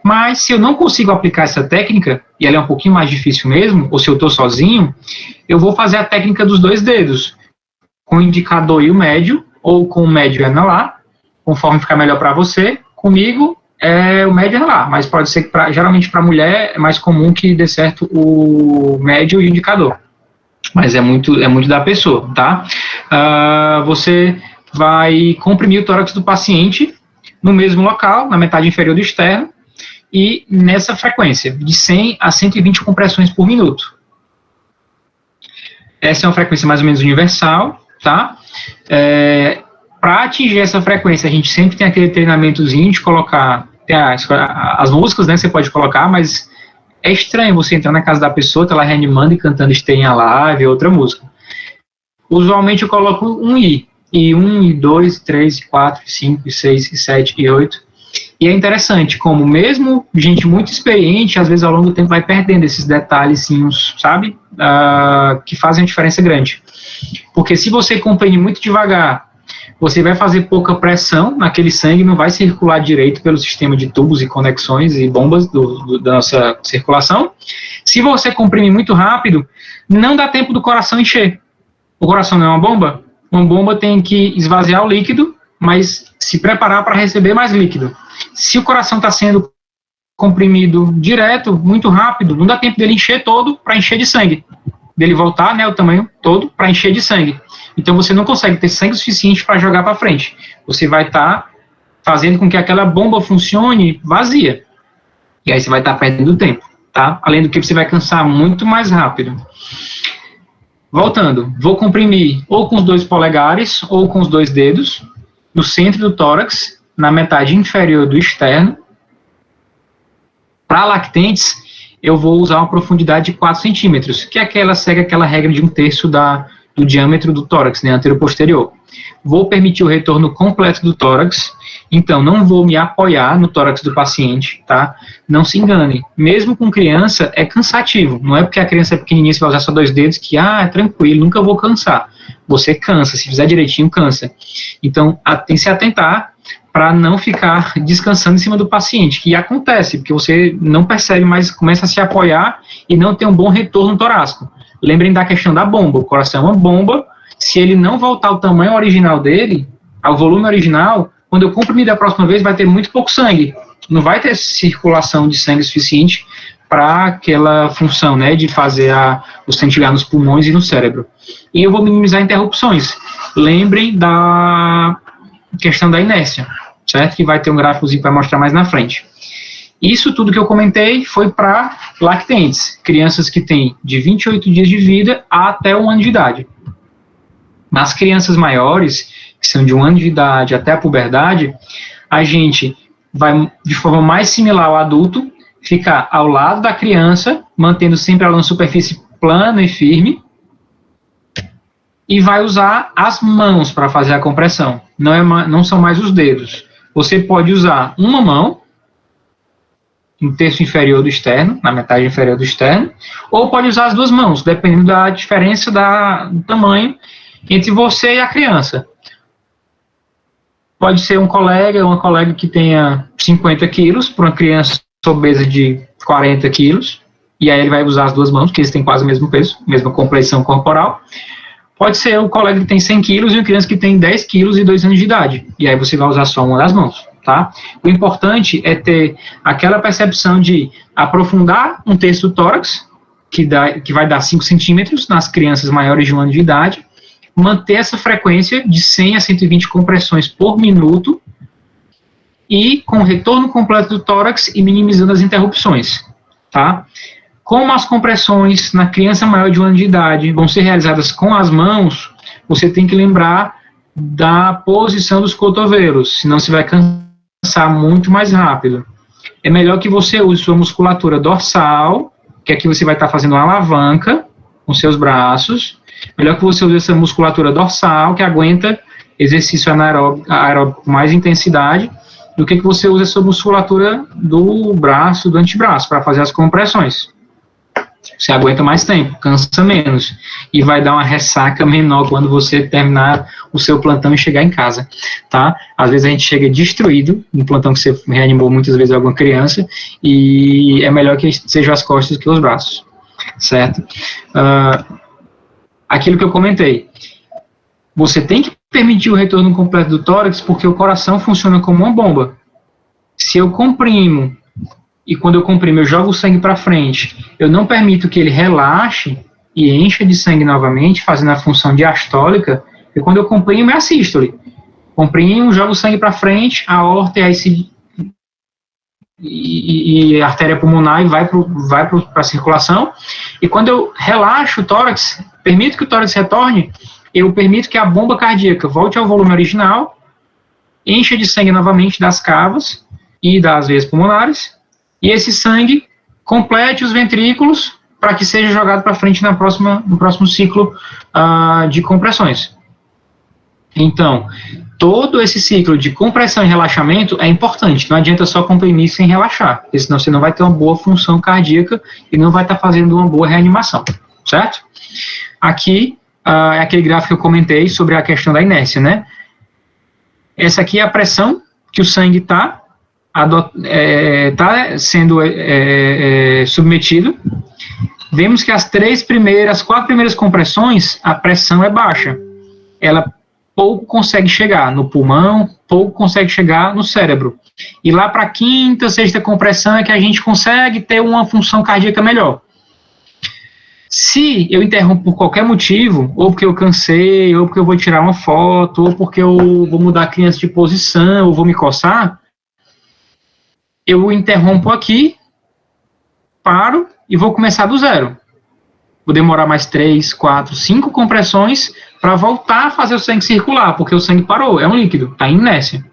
Mas se eu não consigo aplicar essa técnica, e ela é um pouquinho mais difícil mesmo, ou se eu estou sozinho, eu vou fazer a técnica dos 2 dedos, com o indicador e o médio, ou com o médio e anelar, conforme ficar melhor para você. Comigo, o médio e anelar, mas pode ser que geralmente para mulher é mais comum que dê certo o médio e o indicador. Mas é muito da pessoa, tá? Você vai comprimir o tórax do paciente no mesmo local, na metade inferior do externo, e nessa frequência, de 100 a 120 compressões por minuto. Essa é uma frequência mais ou menos universal, tá? Para atingir essa frequência, a gente sempre tem aquele treinamentozinho de colocar as músicas, né? Você pode colocar, mas é estranho você entrar na casa da pessoa, tá lá reanimando e cantando Stay Alive, outra música. Usualmente eu coloco um I. E 1, e 2, 3, e 4, e 5, e 6, e 7, e 8. E é interessante como mesmo gente muito experiente, às vezes ao longo do tempo vai perdendo esses detalhezinhos, sabe? Que fazem uma diferença grande. Porque se você comprime muito devagar, você vai fazer pouca pressão naquele sangue, não vai circular direito pelo sistema de tubos e conexões e bombas da nossa circulação. Se você comprime muito rápido, não dá tempo do coração encher. O coração não é uma bomba? Uma bomba tem que esvaziar o líquido, mas se preparar para receber mais líquido. Se o coração está sendo comprimido direto, muito rápido, não dá tempo dele encher todo para encher de sangue. Dele voltar, né, o tamanho todo para encher de sangue. Então você não consegue ter sangue suficiente para jogar para frente. Você vai estar fazendo com que aquela bomba funcione vazia. E aí você vai estar perdendo tempo, tá? Além do que você vai cansar muito mais rápido. Voltando, vou comprimir ou com os 2 polegares ou com os 2 dedos, no centro do tórax, na metade inferior do externo. Para lactentes, eu vou usar uma profundidade de 4 centímetros, que é segue aquela regra de 1/3 do diâmetro do tórax, né, anterior-posterior. Vou permitir o retorno completo do tórax, então não vou me apoiar no tórax do paciente, tá? Não se engane, mesmo com criança é cansativo, não é porque a criança é pequenininha, você vai usar só 2 dedos que, é tranquilo, nunca vou cansar. Você cansa, se fizer direitinho, cansa. Então, tem que se atentar para não ficar descansando em cima do paciente, que acontece, porque você não percebe, mas começa a se apoiar e não tem um bom retorno torácico. Lembrem da questão da bomba, o coração é uma bomba, se ele não voltar ao tamanho original dele, ao volume original, quando eu comprimir da próxima vez vai ter muito pouco sangue, não vai ter circulação de sangue suficiente para aquela função, né, de fazer o sangue chegar nos pulmões e no cérebro. E eu vou minimizar interrupções. Lembrem da questão da inércia, certo? Que vai ter um gráficozinho para mostrar mais na frente. Isso tudo que eu comentei foi para lactentes, crianças que têm de 28 dias de vida até 1 ano de idade. Nas crianças maiores, que são de 1 ano de idade até a puberdade, a gente vai, de forma mais similar ao adulto, ficar ao lado da criança, mantendo sempre ela na superfície plana e firme, e vai usar as mãos para fazer a compressão, não são mais os dedos. Você pode usar uma mão, no terço inferior do externo, na metade inferior do externo, ou pode usar as 2 mãos, dependendo da diferença do tamanho entre você e a criança. Pode ser um colega ou uma colega que tenha 50 quilos, para uma criança obesa de 40 quilos, e aí ele vai usar as duas mãos, porque eles têm quase o mesmo peso, mesma complexão corporal. Pode ser um colega que tem 100 quilos e uma criança que tem 10 quilos e 2 anos de idade, e aí você vai usar só uma das mãos, tá? O importante é ter aquela percepção de aprofundar um terço do tórax, que vai dar 5 centímetros nas crianças maiores de 1 ano de idade, manter essa frequência de 100 a 120 compressões por minuto, e com retorno completo do tórax e minimizando as interrupções, tá? Como as compressões na criança maior de 1 ano de idade vão ser realizadas com as mãos, você tem que lembrar da posição dos cotovelos, senão você vai cansar muito mais rápido. É melhor que você use sua musculatura dorsal, que aqui você vai estar fazendo uma alavanca com seus braços. Melhor que você use essa musculatura dorsal, que aguenta exercício anaeróbico com mais intensidade, do que você usa essa musculatura do braço, do antebraço, para fazer as compressões. Você aguenta mais tempo, cansa menos, e vai dar uma ressaca menor quando você terminar o seu plantão e chegar em casa, tá? Às vezes a gente chega destruído, no plantão que você reanimou muitas vezes alguma criança, e é melhor que sejam as costas do que os braços, certo? Aquilo que eu comentei, você tem que permitir o retorno completo do tórax, porque o coração funciona como uma bomba. Se eu comprimo, e quando eu comprimo eu jogo o sangue para frente, eu não permito que ele relaxe e encha de sangue novamente, fazendo a função diastólica, e quando eu comprimo é a sístole. Comprimo, jogo o sangue para frente, a aorta e a artéria pulmonar e vai para a circulação, e quando eu relaxo o tórax, permito que o tórax retorne, eu permito que a bomba cardíaca volte ao volume original, encha de sangue novamente das cavas e das veias pulmonares, e esse sangue complete os ventrículos para que seja jogado para frente no próximo ciclo de compressões. Então, todo esse ciclo de compressão e relaxamento é importante, não adianta só comprimir sem relaxar, porque senão você não vai ter uma boa função cardíaca e não vai estar fazendo uma boa reanimação, certo? Aqui é aquele gráfico que eu comentei sobre a questão da inércia, né? Essa aqui é a pressão que o sangue está sendo submetido. Vemos que as 4 primeiras compressões, a pressão é baixa. Ela pouco consegue chegar no pulmão, pouco consegue chegar no cérebro. E lá para a 5ª, 6ª compressão é que a gente consegue ter uma função cardíaca melhor. Se eu interrompo por qualquer motivo, ou porque eu cansei, ou porque eu vou tirar uma foto, ou porque eu vou mudar a criança de posição, ou vou me coçar, eu interrompo aqui, paro e vou começar do zero. Vou demorar mais 3, 4, 5 compressões para voltar a fazer o sangue circular, porque o sangue parou, é um líquido, está em inércia.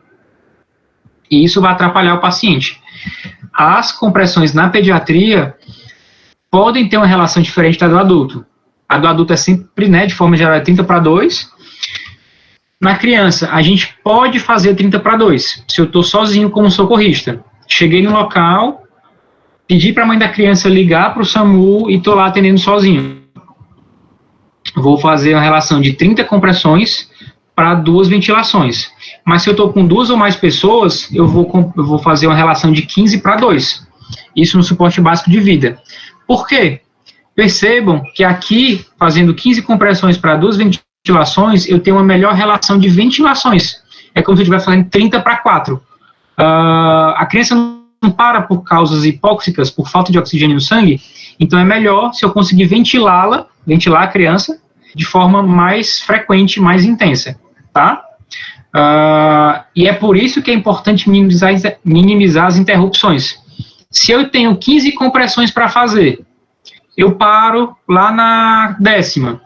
E isso vai atrapalhar o paciente. As compressões na pediatria podem ter uma relação diferente da do adulto. A do adulto é sempre, né, de forma geral, 30:2. Na criança, a gente pode fazer 30:2, se eu estou sozinho como socorrista. Cheguei no local, pedi para a mãe da criança ligar para o SAMU e estou lá atendendo sozinho. Vou fazer uma relação de 30 compressões para 2 ventilações. Mas se eu estou com 2 ou mais pessoas, eu vou fazer uma relação de 15:2. Isso no suporte básico de vida. Por quê? Percebam que aqui, fazendo 15 compressões para 2 ventilações, eu tenho uma melhor relação de ventilações. É como se eu estivesse fazendo 30:4. A criança não para por causas hipóxicas, por falta de oxigênio no sangue, então é melhor se eu conseguir ventilar a criança de forma mais frequente, mais intensa, tá? E é por isso que é importante minimizar as interrupções. Se eu tenho 15 compressões para fazer, eu paro lá na 10ª.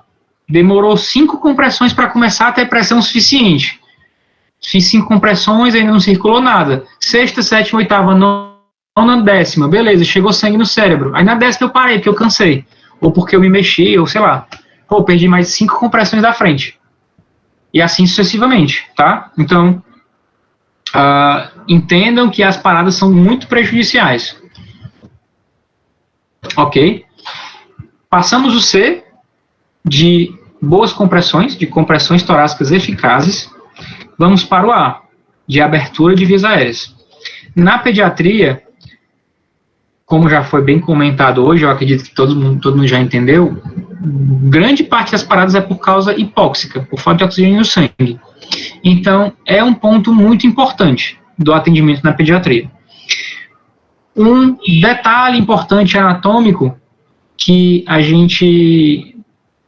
Demorou 5 compressões para começar a ter pressão suficiente. Fiz 5 compressões, ainda não circulou nada. 6ª, 7ª, 8ª, 9ª, 10ª. Beleza, chegou sangue no cérebro. Aí na 10ª eu parei, porque eu cansei. Ou porque eu me mexi, ou sei lá. Pô, perdi mais 5 compressões da frente. E assim sucessivamente, tá? Então, entendam que as paradas são muito prejudiciais. Ok? Passamos o C de boas compressões, de compressões torácicas eficazes. Vamos para o A. de abertura de vias aéreas. Na pediatria, como já foi bem comentado hoje, eu acredito que todo mundo já entendeu, grande parte das paradas é por causa hipóxica, por falta de oxigênio no sangue. Então, é um ponto muito importante do atendimento na pediatria. Um detalhe importante anatômico que a gente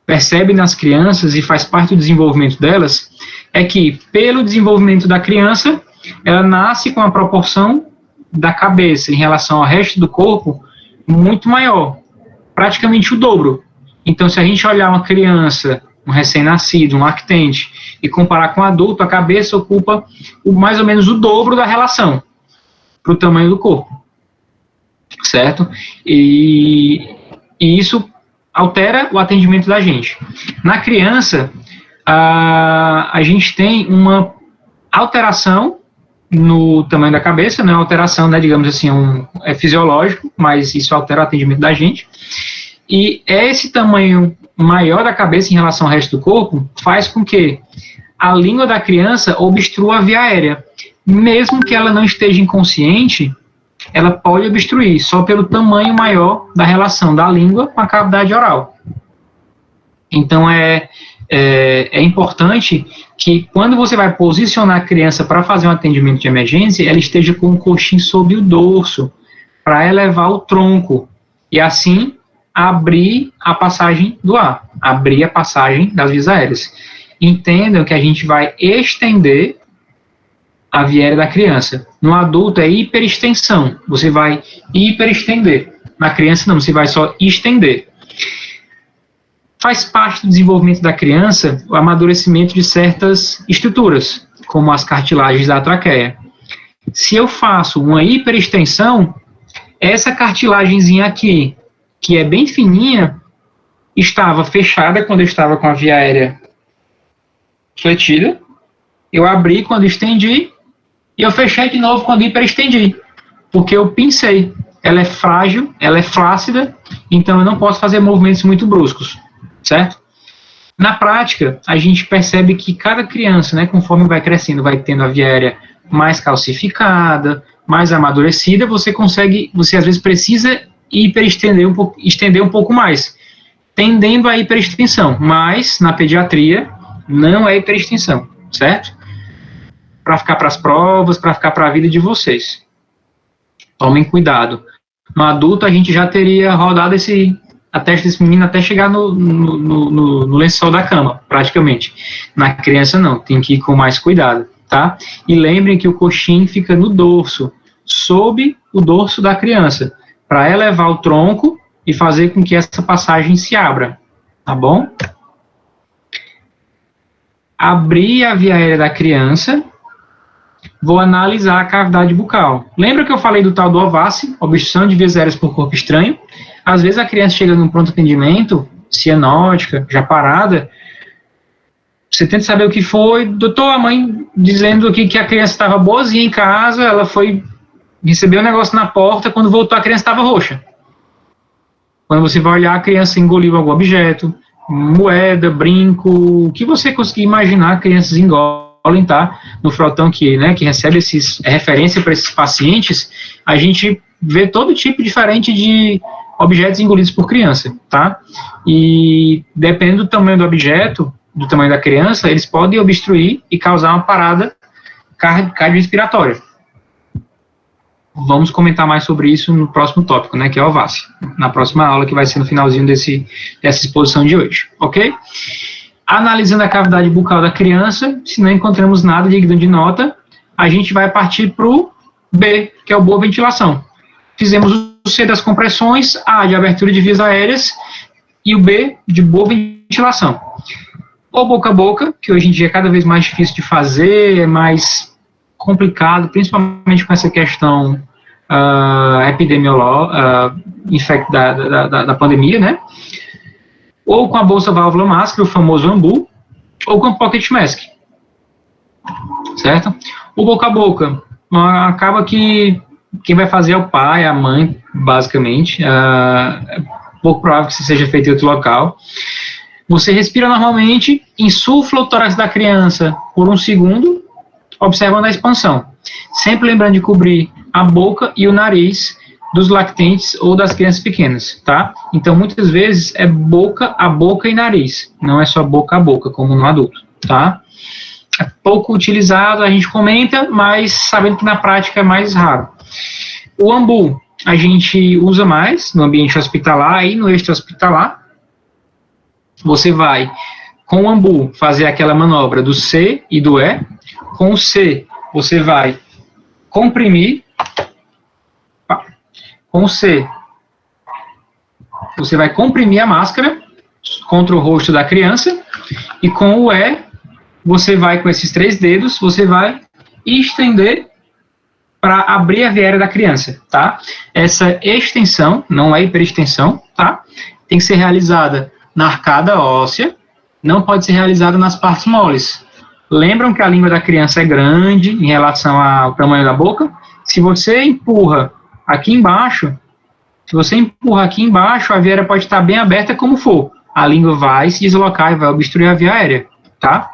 percebe nas crianças e faz parte do desenvolvimento delas é que, pelo desenvolvimento da criança, ela nasce com a proporção da cabeça em relação ao resto do corpo muito maior, praticamente o dobro. Então, se a gente olhar uma criança, um recém-nascido, um lactente, e comparar com um adulto, a cabeça ocupa mais ou menos o dobro da relação para o tamanho do corpo, certo? E isso altera o atendimento da gente. Na criança, a gente tem uma alteração no tamanho da cabeça, não é uma alteração, né, digamos assim, é fisiológico, mas isso altera o atendimento da gente. E esse tamanho maior da cabeça em relação ao resto do corpo faz com que a língua da criança obstrua a via aérea. Mesmo que ela não esteja inconsciente, ela pode obstruir, só pelo tamanho maior da relação da língua com a cavidade oral. Então, é importante que, quando você vai posicionar a criança para fazer um atendimento de emergência, ela esteja com o coxim sob o dorso, para elevar o tronco, e assim abrir a passagem do ar, abrir a passagem das vias aéreas. Entendam que a gente vai estender a via aérea da criança. No adulto é hiperextensão, você vai hiperestender. Na criança não, você vai só estender. Faz parte do desenvolvimento da criança o amadurecimento de certas estruturas, como as cartilagens da traqueia. Se eu faço uma hiperextensão, essa cartilagenzinha aqui, que é bem fininha, estava fechada quando eu estava com a via aérea fletida, eu abri quando estendi, e eu fechei de novo quando hiperestendi, porque eu pincei. Ela é frágil, ela é flácida, então eu não posso fazer movimentos muito bruscos, certo? Na prática, a gente percebe que cada criança, né, conforme vai crescendo, vai tendo a via aérea mais calcificada, mais amadurecida, você às vezes precisa hiperestender estender um pouco mais, tendendo à hiperextensão, mas na pediatria não é hiperextensão, certo? Para ficar para as provas, para ficar para a vida de vocês. Tomem cuidado. No adulto, a gente já teria rodado a testa desse menino até chegar no lençol da cama, praticamente. Na criança, não. Tem que ir com mais cuidado, tá? E lembrem que o coxim fica no dorso, sob o dorso da criança, para elevar o tronco e fazer com que essa passagem se abra, tá bom? Abrir a via aérea da criança, vou analisar a cavidade bucal. Lembra que eu falei do tal do OVASI, obstrução de vias aéreas por corpo estranho? Às vezes a criança chega num pronto atendimento, cianótica, já parada, você tenta saber o que foi, doutor, a mãe dizendo aqui que a criança estava boazinha em casa, ela foi receber um negócio na porta, quando voltou a criança estava roxa. Quando você vai olhar, a criança engoliu algum objeto, moeda, brinco, o que você conseguir imaginar, crianças engolem, tá? No frotão que recebe referência para esses pacientes, a gente vê todo tipo diferente de objetos engolidos por criança, tá? E dependendo do tamanho do objeto, do tamanho da criança, eles podem obstruir e causar uma parada cardiorrespiratória. Vamos comentar mais sobre isso no próximo tópico, né, que é o OVASI, na próxima aula, que vai ser no finalzinho dessa exposição de hoje, ok? Analisando a cavidade bucal da criança, se não encontramos nada digno de nota, a gente vai partir para o B, que é o boa ventilação. Fizemos o C das compressões, A de abertura de vias aéreas e o B de boa ventilação. O boca a boca, que hoje em dia é cada vez mais difícil de fazer, é mais complicado, principalmente com essa questão epidemiológica, da pandemia, né? Ou com a bolsa válvula máscara, o famoso AMBU, ou com o pocket mask, certo? O boca a boca, acaba que quem vai fazer é o pai, a mãe, basicamente, é pouco provável que isso seja feito em outro local. Você respira normalmente, insufla o tórax da criança por 1 segundo, observando a expansão. Sempre lembrando de cobrir a boca e o nariz dos lactentes ou das crianças pequenas, tá? Então, muitas vezes é boca a boca e nariz, não é só boca a boca, como no adulto, tá? É pouco utilizado, a gente comenta, mas sabendo que na prática é mais raro. O ambu, a gente usa mais no ambiente hospitalar e no extra-hospitalar. Você vai, com o ambu, fazer aquela manobra do C e do E. Com o C, você vai comprimir. Com o C, você vai comprimir a máscara contra o rosto da criança. E com o E, você vai, com esses 3 dedos, você vai estender para abrir a via aérea da criança, tá? Essa extensão, não é hiperextensão, tá? Tem que ser realizada na arcada óssea, não pode ser realizada nas partes moles. Lembram que a língua da criança é grande em relação ao tamanho da boca? Se você empurra aqui embaixo, a via aérea pode estar bem aberta como for. A língua vai se deslocar e vai obstruir a via aérea, tá?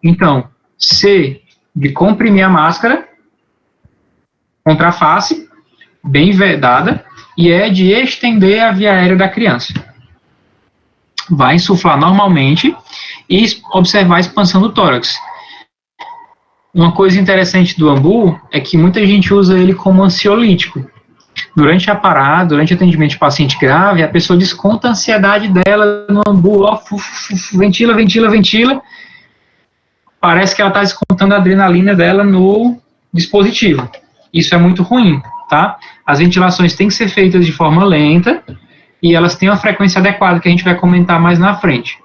Então, C, de comprimir a máscara contra a face, bem vedada, e E de estender a via aérea da criança. Vai insuflar normalmente e observar a expansão do tórax. Uma coisa interessante do ambu é que muita gente usa ele como ansiolítico. Durante a parada, durante o atendimento de paciente grave, a pessoa desconta a ansiedade dela no ambu, ó, ventila, ventila, ventila. Parece que ela está descontando a adrenalina dela no dispositivo. Isso é muito ruim, tá? As ventilações têm que ser feitas de forma lenta e elas têm uma frequência adequada, que a gente vai comentar mais na frente.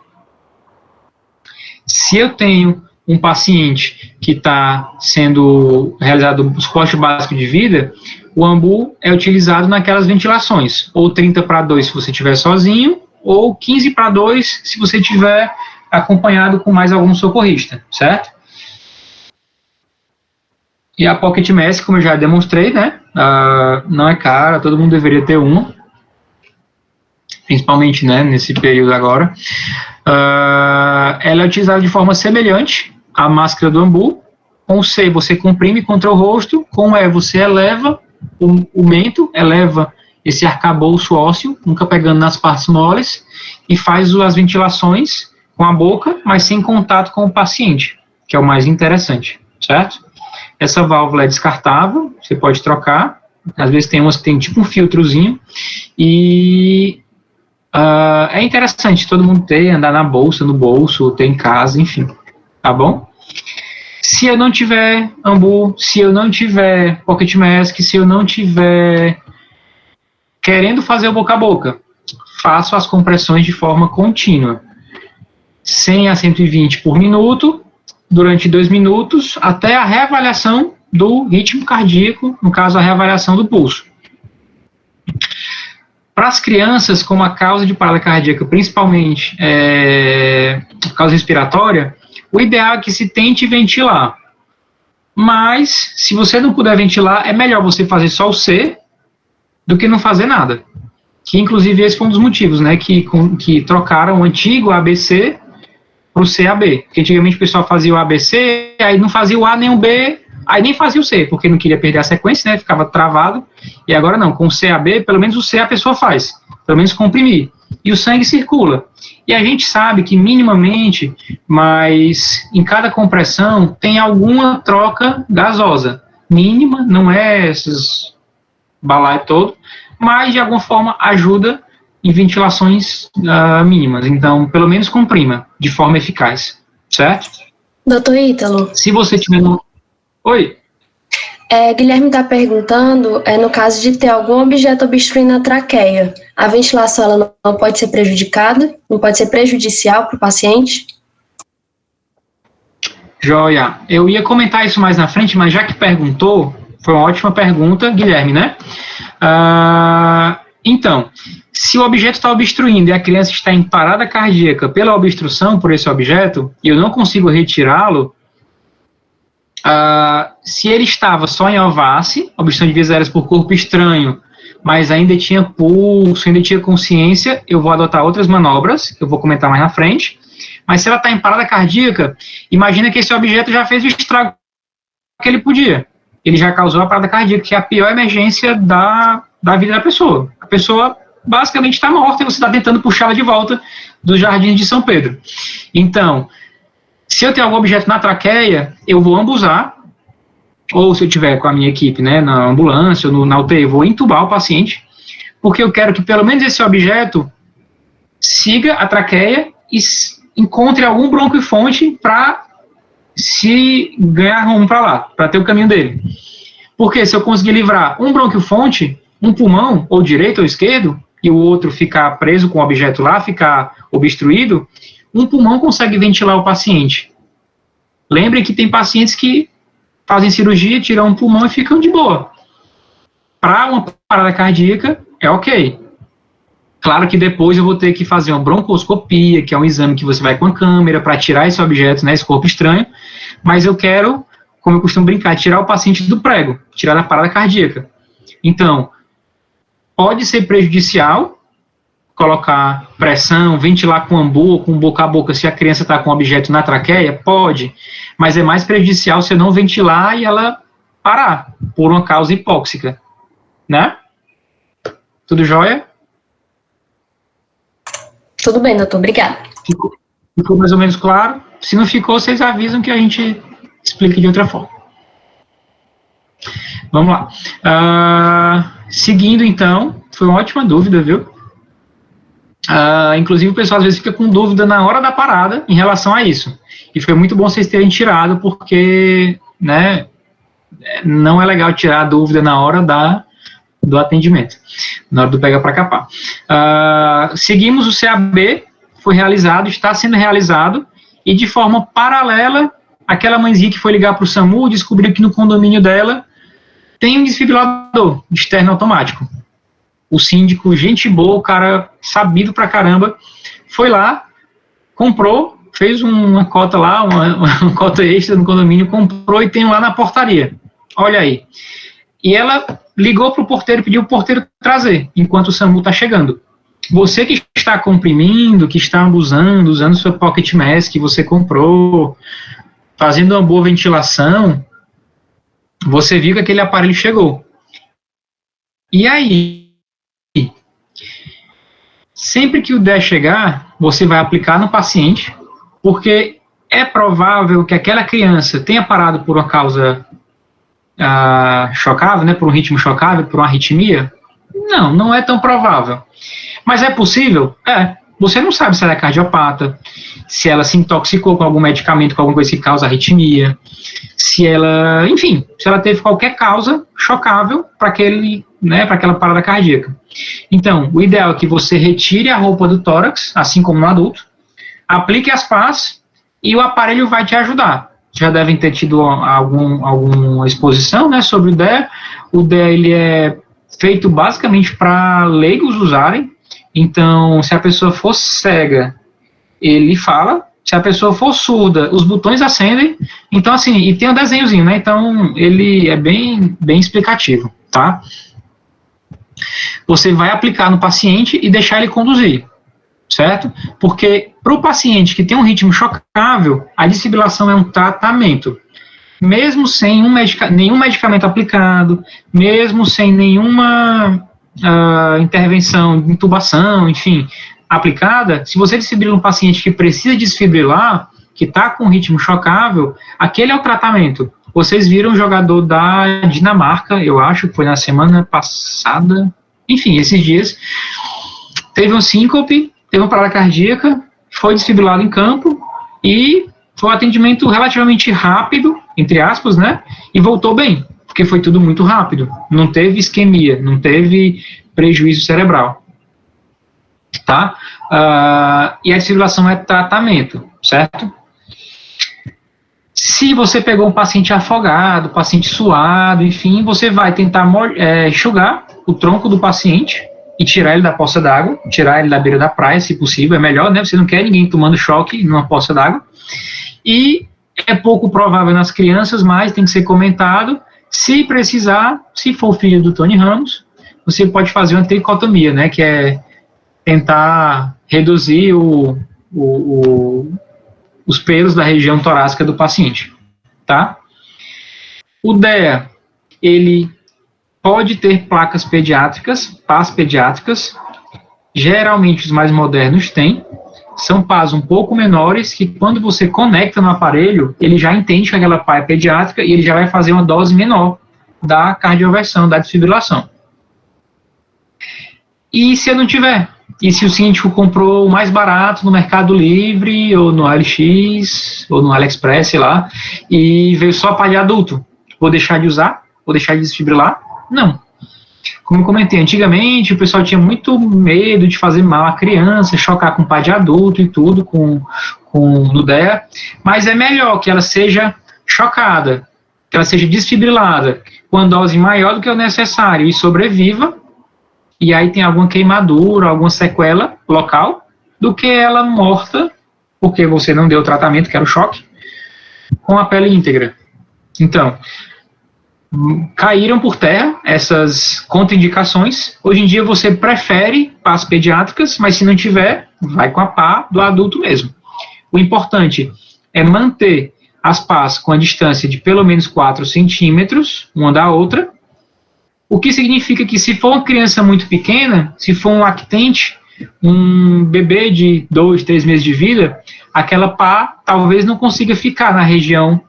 Se eu tenho um paciente que está sendo realizado o suporte básico de vida, o ambu é utilizado naquelas ventilações, ou 30/2 se você estiver sozinho, ou 15/2 se você estiver acompanhado com mais algum socorrista, certo? E a Pocket Mask, como eu já demonstrei, né, não é cara, todo mundo deveria ter uma, principalmente, né, nesse período agora. Ela é utilizada de forma semelhante à máscara do ambu. Com o C, você comprime contra o rosto. Com o E, você eleva o mento, eleva esse arcabouço ósseo, nunca pegando nas partes moles, e faz as ventilações com a boca, mas sem contato com o paciente, que é o mais interessante, certo? Essa válvula é descartável, você pode trocar. Às vezes tem umas que tem tipo um filtrozinho, e é interessante todo mundo ter, andar na bolsa, no bolso, ter em casa, enfim, tá bom? Se eu não tiver ambu, se eu não tiver Pocket Mask, se eu não tiver querendo fazer o boca a boca, faço as compressões de forma contínua, 100 a 120 por minuto, durante 2 minutos, até a reavaliação do ritmo cardíaco, no caso, a reavaliação do pulso. Para as crianças, como a causa de parada cardíaca, principalmente causa respiratória, o ideal é que se tente ventilar. Mas, se você não puder ventilar, é melhor você fazer só o C do que não fazer nada. Que, inclusive, esse foi um dos motivos, né, que trocaram o antigo ABC para o CAB. Porque antigamente o pessoal fazia o ABC, aí não fazia o A nem o B, aí nem fazia o C, porque não queria perder a sequência, né, ficava travado. E agora não, com o CAB, pelo menos o C a pessoa faz, pelo menos comprimir. E o sangue circula. E a gente sabe que minimamente, mas em cada compressão tem alguma troca gasosa. Mínima, não é esses balaio todo, mas de alguma forma ajuda em ventilações mínimas. Então, pelo menos comprima de forma eficaz, certo? Doutor Ítalo. Se você tiver... Oi? Guilherme está perguntando, no caso de ter algum objeto obstruindo a traqueia, a ventilação ela não pode ser prejudicada? Não pode ser prejudicial para o paciente? Joia. Eu ia comentar isso mais na frente, mas já que perguntou, foi uma ótima pergunta, Guilherme, né? Então, se o objeto está obstruindo e a criança está em parada cardíaca pela obstrução por esse objeto, e eu não consigo retirá-lo, se ele estava só em ovace, obstrução de vias aéreas por corpo estranho, mas ainda tinha pulso, ainda tinha consciência, eu vou adotar outras manobras, que eu vou comentar mais na frente. Mas se ela está em parada cardíaca, imagina que esse objeto já fez o estrago que ele podia. Ele já causou a parada cardíaca, que é a pior emergência da vida da pessoa. A pessoa basicamente está morta e você está tentando puxá-la de volta dos jardins de São Pedro. Então, se eu tenho algum objeto na traqueia, eu vou ambusar, ou se eu tiver com a minha equipe, né, na ambulância ou na UTI, eu vou entubar o paciente, porque eu quero que pelo menos esse objeto siga a traqueia e encontre algum bronquiofonte para se ganhar rumo para lá, para ter o caminho dele. Porque se eu conseguir livrar um bronquiofonte, um pulmão, ou direito ou esquerdo, e o outro ficar preso com o objeto lá, ficar obstruído, um pulmão consegue ventilar o paciente. Lembre que tem pacientes que fazem cirurgia, tiram um pulmão e ficam de boa. Para uma parada cardíaca, é ok. Claro que depois eu vou ter que fazer uma broncoscopia, que é um exame que você vai com a câmera para tirar esse objeto, né, esse corpo estranho, mas eu quero, como eu costumo brincar, tirar o paciente do prego, tirar da parada cardíaca. Então, pode ser prejudicial colocar pressão, ventilar com ambu ou com boca a boca se a criança está com um objeto na traqueia? Pode, mas é mais prejudicial se eu não ventilar e ela parar, por uma causa hipóxica, né? Tudo jóia? Tudo bem, doutor, obrigada. Ficou mais ou menos claro? Se não ficou, vocês avisam que a gente explica de outra forma. Vamos lá. Seguindo, então, foi uma ótima dúvida, viu? Inclusive, o pessoal às vezes fica com dúvida na hora da parada em relação a isso. E foi muito bom vocês terem tirado, porque, né, não é legal tirar a dúvida na hora do atendimento, na hora do pega para capar. Seguimos o CAB, foi realizado, está sendo realizado, e de forma paralela, aquela mãezinha que foi ligar para o SAMU descobriu que no condomínio dela tem um desfibrilador externo automático. O síndico, gente boa, o cara sabido pra caramba, foi lá, comprou, fez uma cota lá, uma cota extra no condomínio, comprou e tem lá na portaria. Olha aí. E ela ligou para o porteiro e pediu o porteiro trazer, enquanto o SAMU está chegando. Você que está comprimindo, que está abusando, usando sua pocket mask que você comprou, fazendo uma boa ventilação, você viu que aquele aparelho chegou. E aí, sempre que o DER chegar, você vai aplicar no paciente, porque é provável que aquela criança tenha parado por uma causa chocável, né, por um ritmo chocável, por uma arritmia. Não é tão provável. Mas é possível? É. Você não sabe se ela é cardiopata, se ela se intoxicou com algum medicamento, com alguma coisa que causa arritmia, se ela, enfim, se ela teve qualquer causa chocável para aquela parada cardíaca. Então, o ideal é que você retire a roupa do tórax, assim como no adulto, aplique as pás e o aparelho vai te ajudar. Já devem ter tido alguma exposição, né, sobre o DER. O DER, ele é feito basicamente para leigos usarem. Então, se a pessoa for cega, ele fala. Se a pessoa for surda, os botões acendem. Então, assim, e tem um desenhozinho, né? Então, ele é bem explicativo, tá? Você vai aplicar no paciente e deixar ele conduzir, certo? Porque para o paciente que tem um ritmo chocável, a desfibrilação é um tratamento. Mesmo sem nenhum medicamento aplicado, mesmo sem nenhuma intervenção, intubação, enfim, aplicada, se você desfibrila um paciente que precisa desfibrilar, que está com ritmo chocável, aquele é o tratamento. Vocês viram o jogador da Dinamarca, eu acho que foi na semana passada, enfim, esses dias, teve um síncope, teve uma parada cardíaca, foi desfibrilado em campo e foi um atendimento relativamente rápido, entre aspas, né, e voltou bem, porque foi tudo muito rápido, não teve isquemia, não teve prejuízo cerebral, tá? E a desfibrilação é tratamento, certo? Se você pegou um paciente afogado, paciente suado, enfim, você vai tentar enxugar o tronco do paciente e tirar ele da poça d'água, tirar ele da beira da praia, se possível, é melhor, né? Você não quer ninguém tomando choque numa poça d'água. E é pouco provável nas crianças, mas tem que ser comentado. Se precisar, se for filho do Tony Ramos, você pode fazer uma tricotomia, né? Que é tentar reduzir os pelos da região torácica do paciente, tá? O DEA, ele pode ter placas pediátricas, pás pediátricas, geralmente os mais modernos têm, são pás um pouco menores, que quando você conecta no aparelho, ele já entende que aquela pá é pediátrica e ele já vai fazer uma dose menor da cardioversão, da desfibrilação. E se eu não tiver? E se o síndico comprou o mais barato no Mercado Livre, ou no LX, ou no AliExpress, sei lá, e veio só pá de adulto? Vou deixar de usar? Vou deixar de desfibrilar? Não. Como eu comentei, antigamente o pessoal tinha muito medo de fazer mal à criança, chocar com pá de adulto e tudo, com no DEA, mas é melhor que ela seja chocada, que ela seja desfibrilada, com a dose maior do que o necessário e sobreviva, e aí tem alguma queimadura, alguma sequela local, do que ela morta, porque você não deu o tratamento, que era o choque, com a pele íntegra. Então, caíram por terra essas contraindicações. Hoje em dia você prefere pás pediátricas, mas se não tiver, vai com a pá do adulto mesmo. O importante é manter as pás com a distância de pelo menos 4 centímetros, uma da outra, o que significa que se for uma criança muito pequena, se for um lactente, um bebê de 2, 3 meses de vida, aquela pá talvez não consiga ficar na região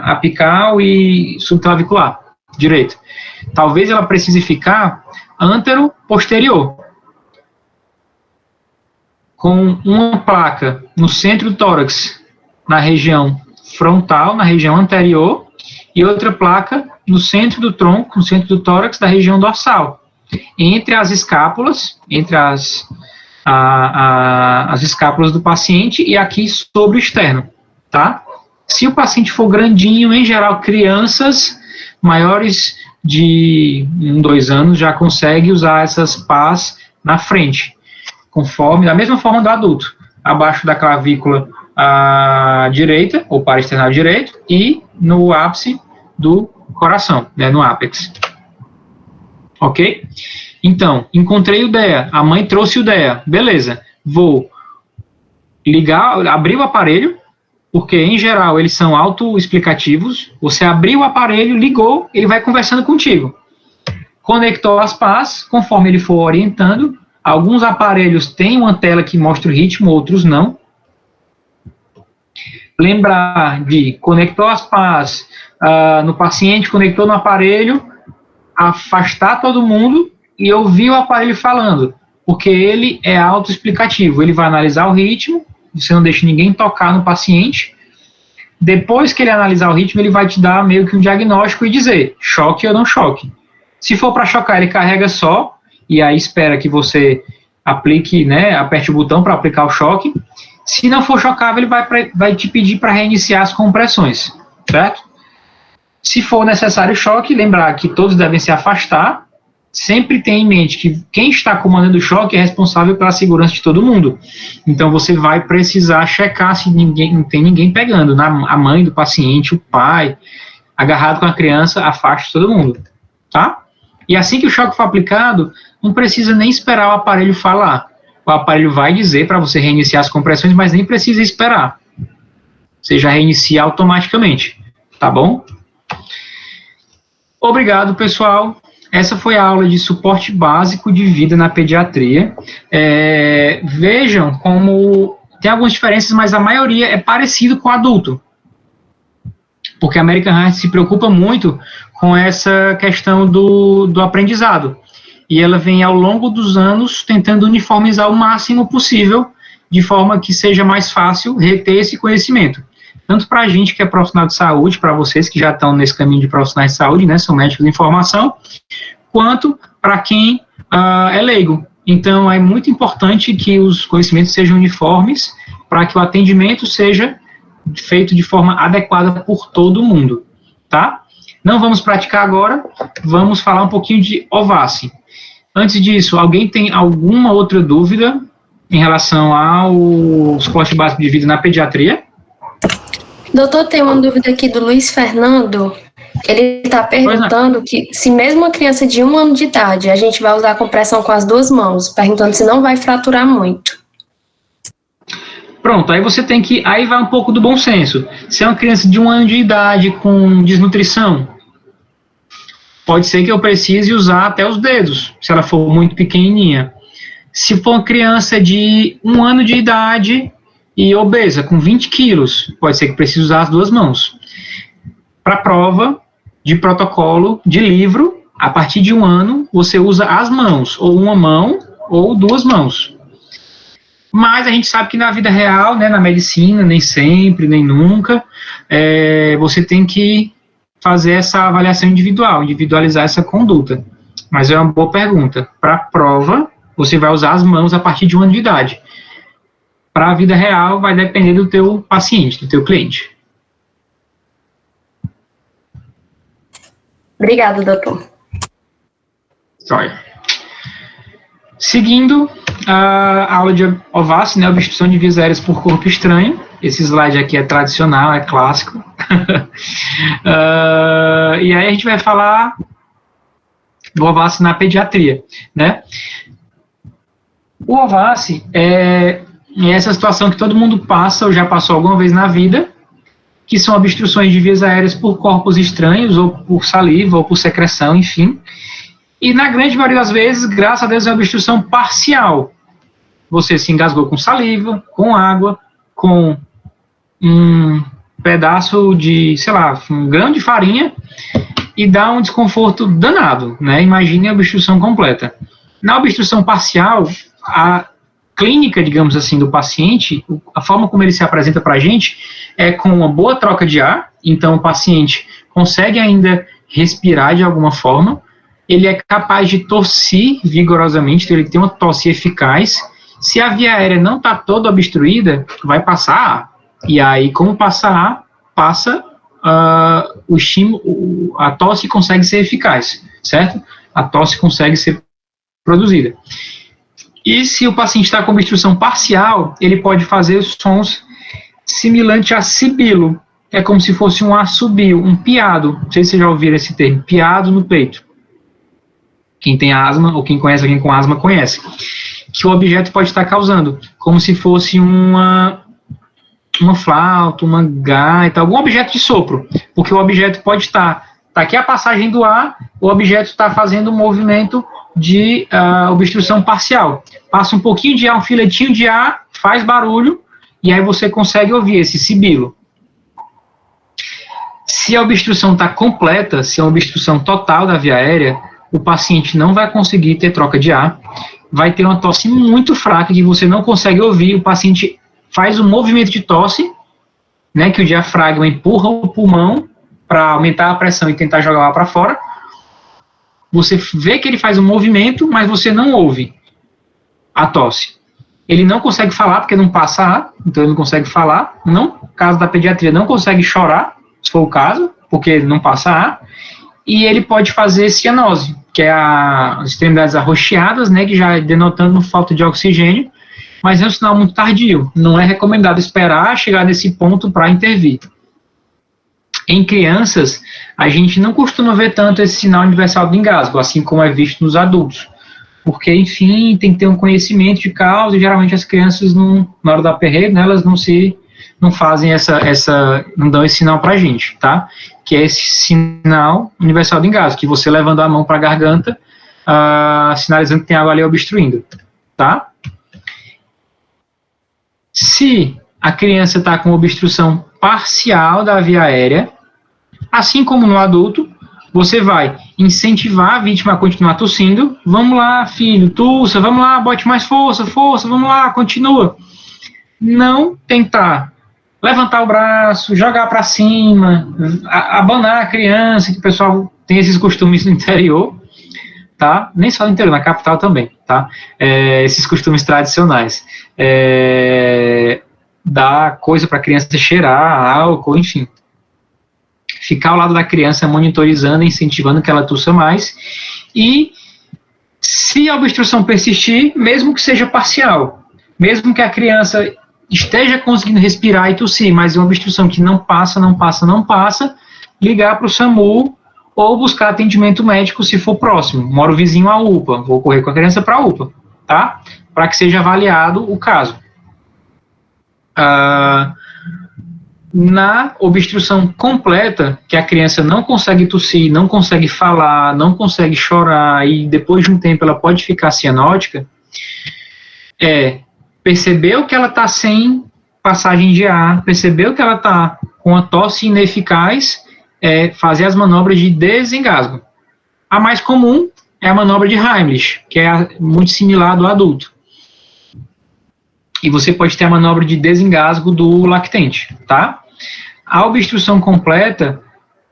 apical e subclavicular direito. Talvez ela precise ficar antero-posterior, com uma placa no centro do tórax, na região frontal, na região anterior, e outra placa no centro do tronco, no centro do tórax, da região dorsal, entre as escápulas, entre as escápulas do paciente e aqui sobre o externo, tá? Se o paciente for grandinho, em geral, crianças maiores de 1, 2 anos já consegue usar essas pás na frente, da mesma forma do adulto, abaixo da clavícula direita, ou paraesternal direito, e no ápice do coração, né, no ápex. Ok? Então, encontrei o DEA, a mãe trouxe o DEA, beleza, vou abrir o aparelho, porque, em geral, eles são autoexplicativos. Você abriu o aparelho, ligou, ele vai conversando contigo. Conectou as pás, conforme ele for orientando. Alguns aparelhos têm uma tela que mostra o ritmo, outros não. Lembrar de conectou as pás no paciente, conectou no aparelho, afastar todo mundo e ouvir o aparelho falando, porque ele é autoexplicativo. Ele vai analisar o ritmo, você não deixa ninguém tocar no paciente. Depois que ele analisar o ritmo, ele vai te dar meio que um diagnóstico e dizer choque ou não choque. Se for para chocar, ele carrega só, e aí espera que você aplique, né, aperte o botão para aplicar o choque. Se não for chocável, ele vai te pedir para reiniciar as compressões, certo? Se for necessário choque, lembrar que todos devem se afastar. Sempre tenha em mente que quem está comandando o choque é responsável pela segurança de todo mundo. Então, você vai precisar checar se não tem ninguém pegando. A mãe do paciente, o pai, agarrado com a criança, afaste todo mundo. Tá? E assim que o choque for aplicado, não precisa nem esperar o aparelho falar. O aparelho vai dizer para você reiniciar as compressões, mas nem precisa esperar. Você já reinicia automaticamente. Tá bom? Obrigado, pessoal. Essa foi a aula de suporte básico de vida na pediatria. Vejam como tem algumas diferenças, mas a maioria é parecido com o adulto. Porque a American Heart se preocupa muito com essa questão do aprendizado. E ela vem ao longo dos anos tentando uniformizar o máximo possível, de forma que seja mais fácil reter esse conhecimento. Tanto para a gente que é profissional de saúde, para vocês que já estão nesse caminho de profissionais de saúde, né, são médicos de informação, quanto para quem é leigo. Então, é muito importante que os conhecimentos sejam uniformes para que o atendimento seja feito de forma adequada por todo mundo, tá? Não vamos praticar agora, vamos falar um pouquinho de OVACI. Antes disso, alguém tem alguma outra dúvida em relação ao suporte básico de vida na pediatria? Doutor, tem uma dúvida aqui do Luiz Fernando. Ele está perguntando que se mesmo uma criança de 1 ano de idade, a gente vai usar a compressão com as 2 mãos, perguntando se não vai fraturar muito. Pronto, aí você tem que, aí vai um pouco do bom senso. Se é uma criança de 1 ano de idade com desnutrição, pode ser que eu precise usar até os dedos, se ela for muito pequenininha. Se for uma criança de 1 ano de idade e obesa, com 20 quilos, pode ser que precise usar as 2 mãos. Para prova de protocolo de livro, a partir de 1 ano, você usa as mãos, ou uma mão, ou 2 mãos. Mas a gente sabe que na vida real, né, na medicina, nem sempre, nem nunca, você tem que fazer essa avaliação individual, individualizar essa conduta. Mas é uma boa pergunta. Para a prova, você vai usar as mãos a partir de 1 ano de idade. Para a vida real, vai depender do teu paciente, do teu cliente. Obrigada, doutor. Olha. Seguindo a aula de OVAS, né, obstrução de vias aéreas por corpo estranho. Esse slide aqui é tradicional, é clássico. E aí a gente vai falar do OVAS na pediatria, né? O OVAS é essa situação que todo mundo passa ou já passou alguma vez na vida, que são obstruções de vias aéreas por corpos estranhos, ou por saliva, ou por secreção, enfim. E na grande maioria das vezes, graças a Deus, é uma obstrução parcial. Você se engasgou com saliva, com água, com um pedaço de, sei lá, um grão de farinha, e dá um desconforto danado, né? Imagine a obstrução completa. Na obstrução parcial, a clínica, digamos assim, do paciente, a forma como ele se apresenta para a gente é com uma boa troca de ar, então o paciente consegue ainda respirar de alguma forma, ele é capaz de tossir vigorosamente, então ele tem uma tosse eficaz. Se a via aérea não está toda obstruída, vai passar ar. E aí, como passa ar, passa o estímulo, a tosse consegue ser eficaz, certo? A tosse consegue ser produzida. E se o paciente está com obstrução parcial, ele pode fazer sons semelhantes a sibilo. É como se fosse um assobio, um piado. Não sei se vocês já ouviram esse termo, piado no peito. Quem tem asma, ou quem conhece alguém com asma, conhece. Que o objeto pode estar causando, como se fosse uma flauta, uma gaita, algum objeto de sopro. Porque o objeto pode estar, tá aqui a passagem do ar, o objeto está fazendo um movimento de obstrução parcial. Passa um pouquinho de ar, um filetinho de ar, faz barulho, e aí você consegue ouvir esse sibilo. Se a obstrução está completa, se é uma obstrução total da via aérea, o paciente não vai conseguir ter troca de ar, vai ter uma tosse muito fraca que você não consegue ouvir, o paciente faz um movimento de tosse, né, que o diafragma empurra o pulmão para aumentar a pressão e tentar jogar lá para fora. Você vê que ele faz um movimento, mas você não ouve a tosse. Ele não consegue falar porque não passa ar, então ele não consegue falar. No caso da pediatria, não consegue chorar, se for o caso, porque não passa ar. E ele pode fazer cianose, que é as extremidades arroxeadas, né, que já é denotando falta de oxigênio, mas é um sinal muito tardio. Não é recomendado esperar chegar nesse ponto para intervir. Em crianças, a gente não costuma ver tanto esse sinal universal de engasgo, assim como é visto nos adultos. Porque, enfim, tem que ter um conhecimento de causa, e geralmente as crianças, na hora do aperreio, né, elas não fazem não dão esse sinal pra gente, tá? Que é esse sinal universal de engasgo, que você levando a mão para a garganta, sinalizando que tem água ali obstruindo, tá? Se a criança está com obstrução parcial da via aérea, assim como no adulto, você vai incentivar a vítima a continuar tossindo. Vamos lá, filho, tussa, vamos lá, bote mais força, vamos lá, continua. Não tentar levantar o braço, jogar para cima, abanar a criança, que o pessoal tem esses costumes no interior, tá? Nem só no interior, na capital também, tá? Esses costumes tradicionais. Dar coisa para a criança cheirar, álcool, enfim. Ficar ao lado da criança monitorizando, incentivando que ela tussa mais. E se a obstrução persistir, mesmo que seja parcial, mesmo que a criança esteja conseguindo respirar e tossir, mas é uma obstrução que não passa, ligar para o SAMU ou buscar atendimento médico se for próximo. Moro vizinho à UPA, vou correr com a criança para a UPA, tá? Para que seja avaliado o caso. Na obstrução completa, que a criança não consegue tossir, não consegue falar, não consegue chorar, e depois de um tempo ela pode ficar cianótica, percebeu que ela está sem passagem de ar, percebeu que ela está com a tosse ineficaz, fazer as manobras de desengasgo. A mais comum é a manobra de Heimlich, que é muito similar do adulto. E você pode ter a manobra de desengasgo do lactente, tá? A obstrução completa,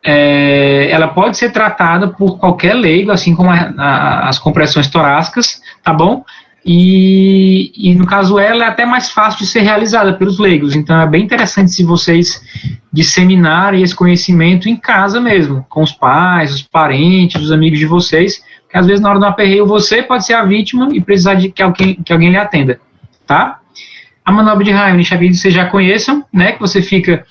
ela pode ser tratada por qualquer leigo, assim como as compressões torácicas, tá bom? E no caso ela é até mais fácil de ser realizada pelos leigos, então é bem interessante se vocês disseminarem esse conhecimento em casa mesmo, com os pais, os parentes, os amigos de vocês, porque às vezes na hora do aperreio você pode ser a vítima e precisar de que alguém lhe atenda, tá? A manobra de Heimlich, acredito que vocês já conheçam, né, que você fica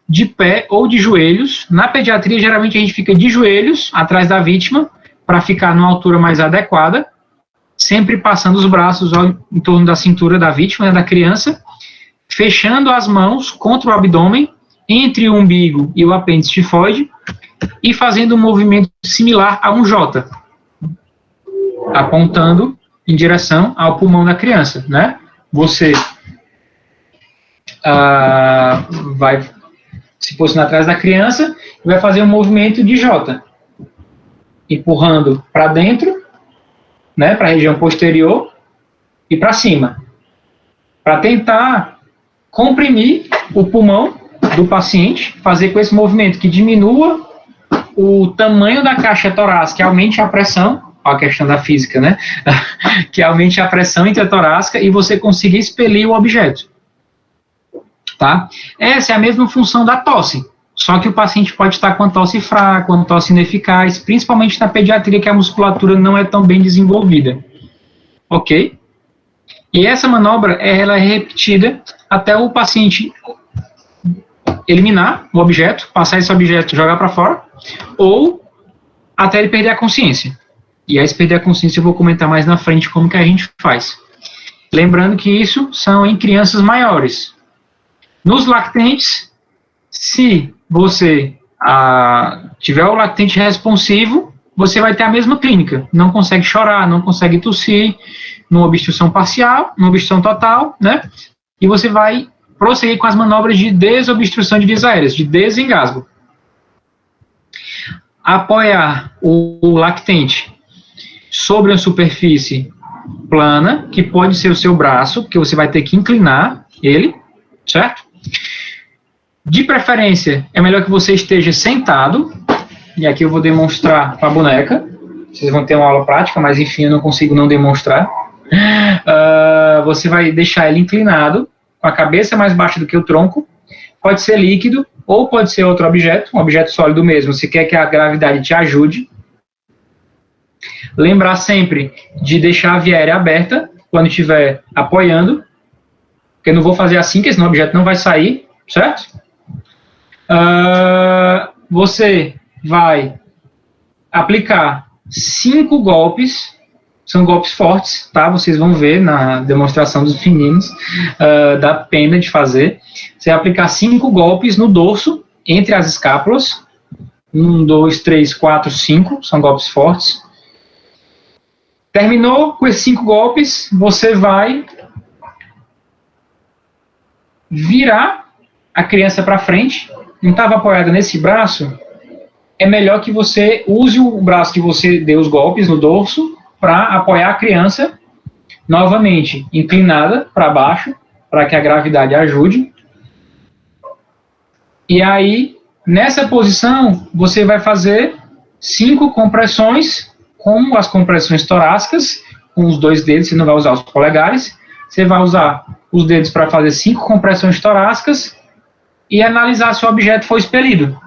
de pé ou de joelhos. Na pediatria, geralmente a gente fica de joelhos atrás da vítima, para ficar numa altura mais adequada, sempre passando os braços em torno da cintura da vítima, né, da criança, fechando as mãos contra o abdômen, entre o umbigo e o apêndice tifoide, e fazendo um movimento similar a um J, apontando em direção ao pulmão da criança, né? Você vai se posicionar atrás da criança e vai fazer um movimento de J, empurrando para dentro, né, para a região posterior e para cima, para tentar comprimir o pulmão do paciente, fazer com esse movimento que diminua o tamanho da caixa torácica, que aumente a pressão, a questão da física, né, que aumente a pressão intratorácica e você consiga expelir o objeto. Tá? Essa é a mesma função da tosse, só que o paciente pode estar com a tosse fraca, com a tosse ineficaz, principalmente na pediatria, que a musculatura não é tão bem desenvolvida. Ok? E essa manobra, ela é repetida até o paciente eliminar o objeto, passar esse objeto e jogar para fora, ou até ele perder a consciência. E aí, se perder a consciência, eu vou comentar mais na frente como que a gente faz. Lembrando que isso são em crianças maiores. Nos lactentes, se você tiver o lactente responsivo, você vai ter a mesma clínica. Não consegue chorar, não consegue tossir, numa obstrução parcial, numa obstrução total, né? E você vai prosseguir com as manobras de desobstrução de vias aéreas, de desengasgo. Apoiar o lactente sobre uma superfície plana, que pode ser o seu braço, porque você vai ter que inclinar ele, certo? De preferência, é melhor que você esteja sentado, e aqui eu vou demonstrar para a boneca, vocês vão ter uma aula prática, mas enfim, eu não consigo não demonstrar. Você vai deixar ele inclinado, com a cabeça mais baixa do que o tronco, pode ser líquido, ou pode ser outro objeto, um objeto sólido mesmo, se quer que a gravidade te ajude. Lembrar sempre de deixar a via aérea aberta, quando estiver apoiando, porque eu não vou fazer assim, porque senão o objeto não vai sair, certo? Você vai aplicar 5 golpes, são golpes fortes, tá? Vocês vão ver na demonstração dos meninos, dá pena de fazer. Você vai aplicar 5 golpes no dorso, entre as escápulas, 1, 2, 3, 4, 5, são golpes fortes. Terminou com esses 5 golpes, você vai virar a criança para frente, não estava apoiada nesse braço, é melhor que você use o braço que você deu os golpes no dorso para apoiar a criança novamente inclinada para baixo, para que a gravidade ajude. E aí, nessa posição, você vai fazer 5 compressões, como as compressões torácicas, com os 2 dedos, você não vai usar os polegares, você vai usar os dedos para fazer 5 compressões torácicas e analisar se o objeto foi expelido.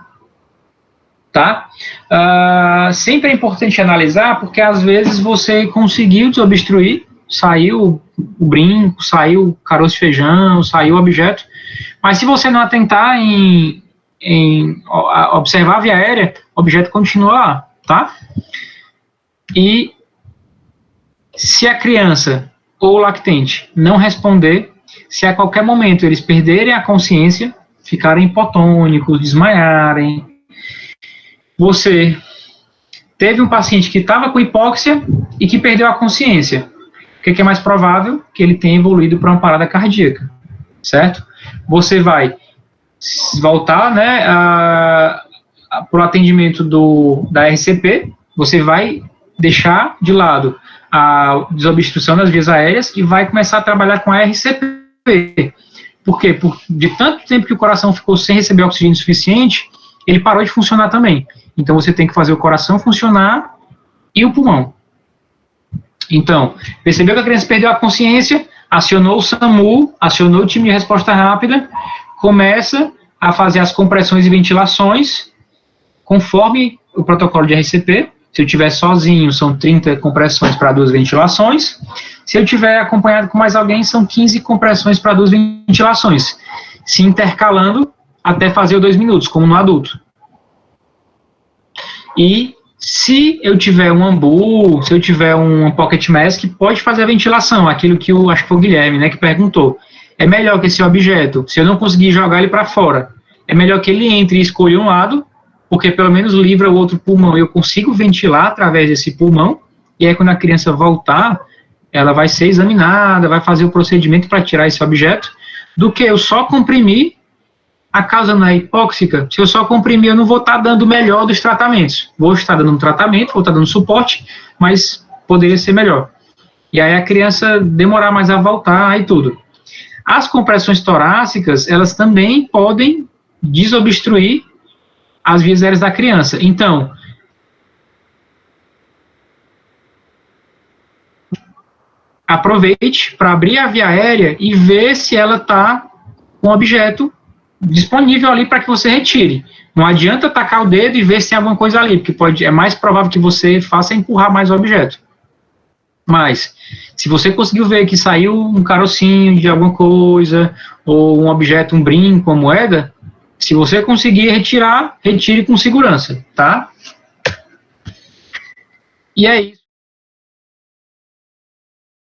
Tá? Sempre é importante analisar, porque às vezes você conseguiu desobstruir, saiu o brinco, saiu o caroço de feijão, saiu o objeto, mas se você não atentar em observar a via aérea, o objeto continua lá, tá? E se a criança ou o lactente não responder, se a qualquer momento eles perderem a consciência, ficarem hipotônicos, desmaiarem. Você teve um paciente que estava com hipóxia e que perdeu a consciência. O que é mais provável? Que ele tenha evoluído para uma parada cardíaca, certo? Você vai voltar, né, para o atendimento da RCP, você vai deixar de lado a desobstrução das vias aéreas e vai começar a trabalhar com a RCP. Por quê? De tanto tempo que o coração ficou sem receber oxigênio suficiente, ele parou de funcionar também. Então, você tem que fazer o coração funcionar e o pulmão. Então, percebeu que a criança perdeu a consciência, acionou o SAMU, acionou o time de resposta rápida, começa a fazer as compressões e ventilações, conforme o protocolo de RCP. Se eu estiver sozinho, são 30 compressões para 2 ventilações. Se eu estiver acompanhado com mais alguém, são 15 compressões para 2 ventilações, se intercalando até fazer os 2 minutos, como no adulto. E se eu tiver um ambu, se eu tiver um pocket mask, pode fazer a ventilação, aquilo que acho que foi o Guilherme, né, que perguntou. É melhor que esse objeto, se eu não conseguir jogar ele para fora, é melhor que ele entre e escolha um lado, porque pelo menos livra o outro pulmão, eu consigo ventilar através desse pulmão, e aí quando a criança voltar, ela vai ser examinada, vai fazer o procedimento para tirar esse objeto, do que eu só comprimir. A causa não é hipóxica, se eu só comprimir, eu não vou estar dando o melhor dos tratamentos. Vou estar dando um tratamento, vou estar dando suporte, mas poderia ser melhor. E aí a criança demorar mais a voltar e tudo. As compressões torácicas, elas também podem desobstruir as vias aéreas da criança. Então, aproveite para abrir a via aérea e ver se ela está com um objeto disponível ali para que você retire. Não adianta tacar o dedo e ver se tem alguma coisa ali, porque é mais provável que você faça empurrar mais o objeto. Mas, se você conseguiu ver que saiu um carocinho de alguma coisa, ou um objeto, um brinco, uma moeda, se você conseguir retirar, retire com segurança, tá? E é isso.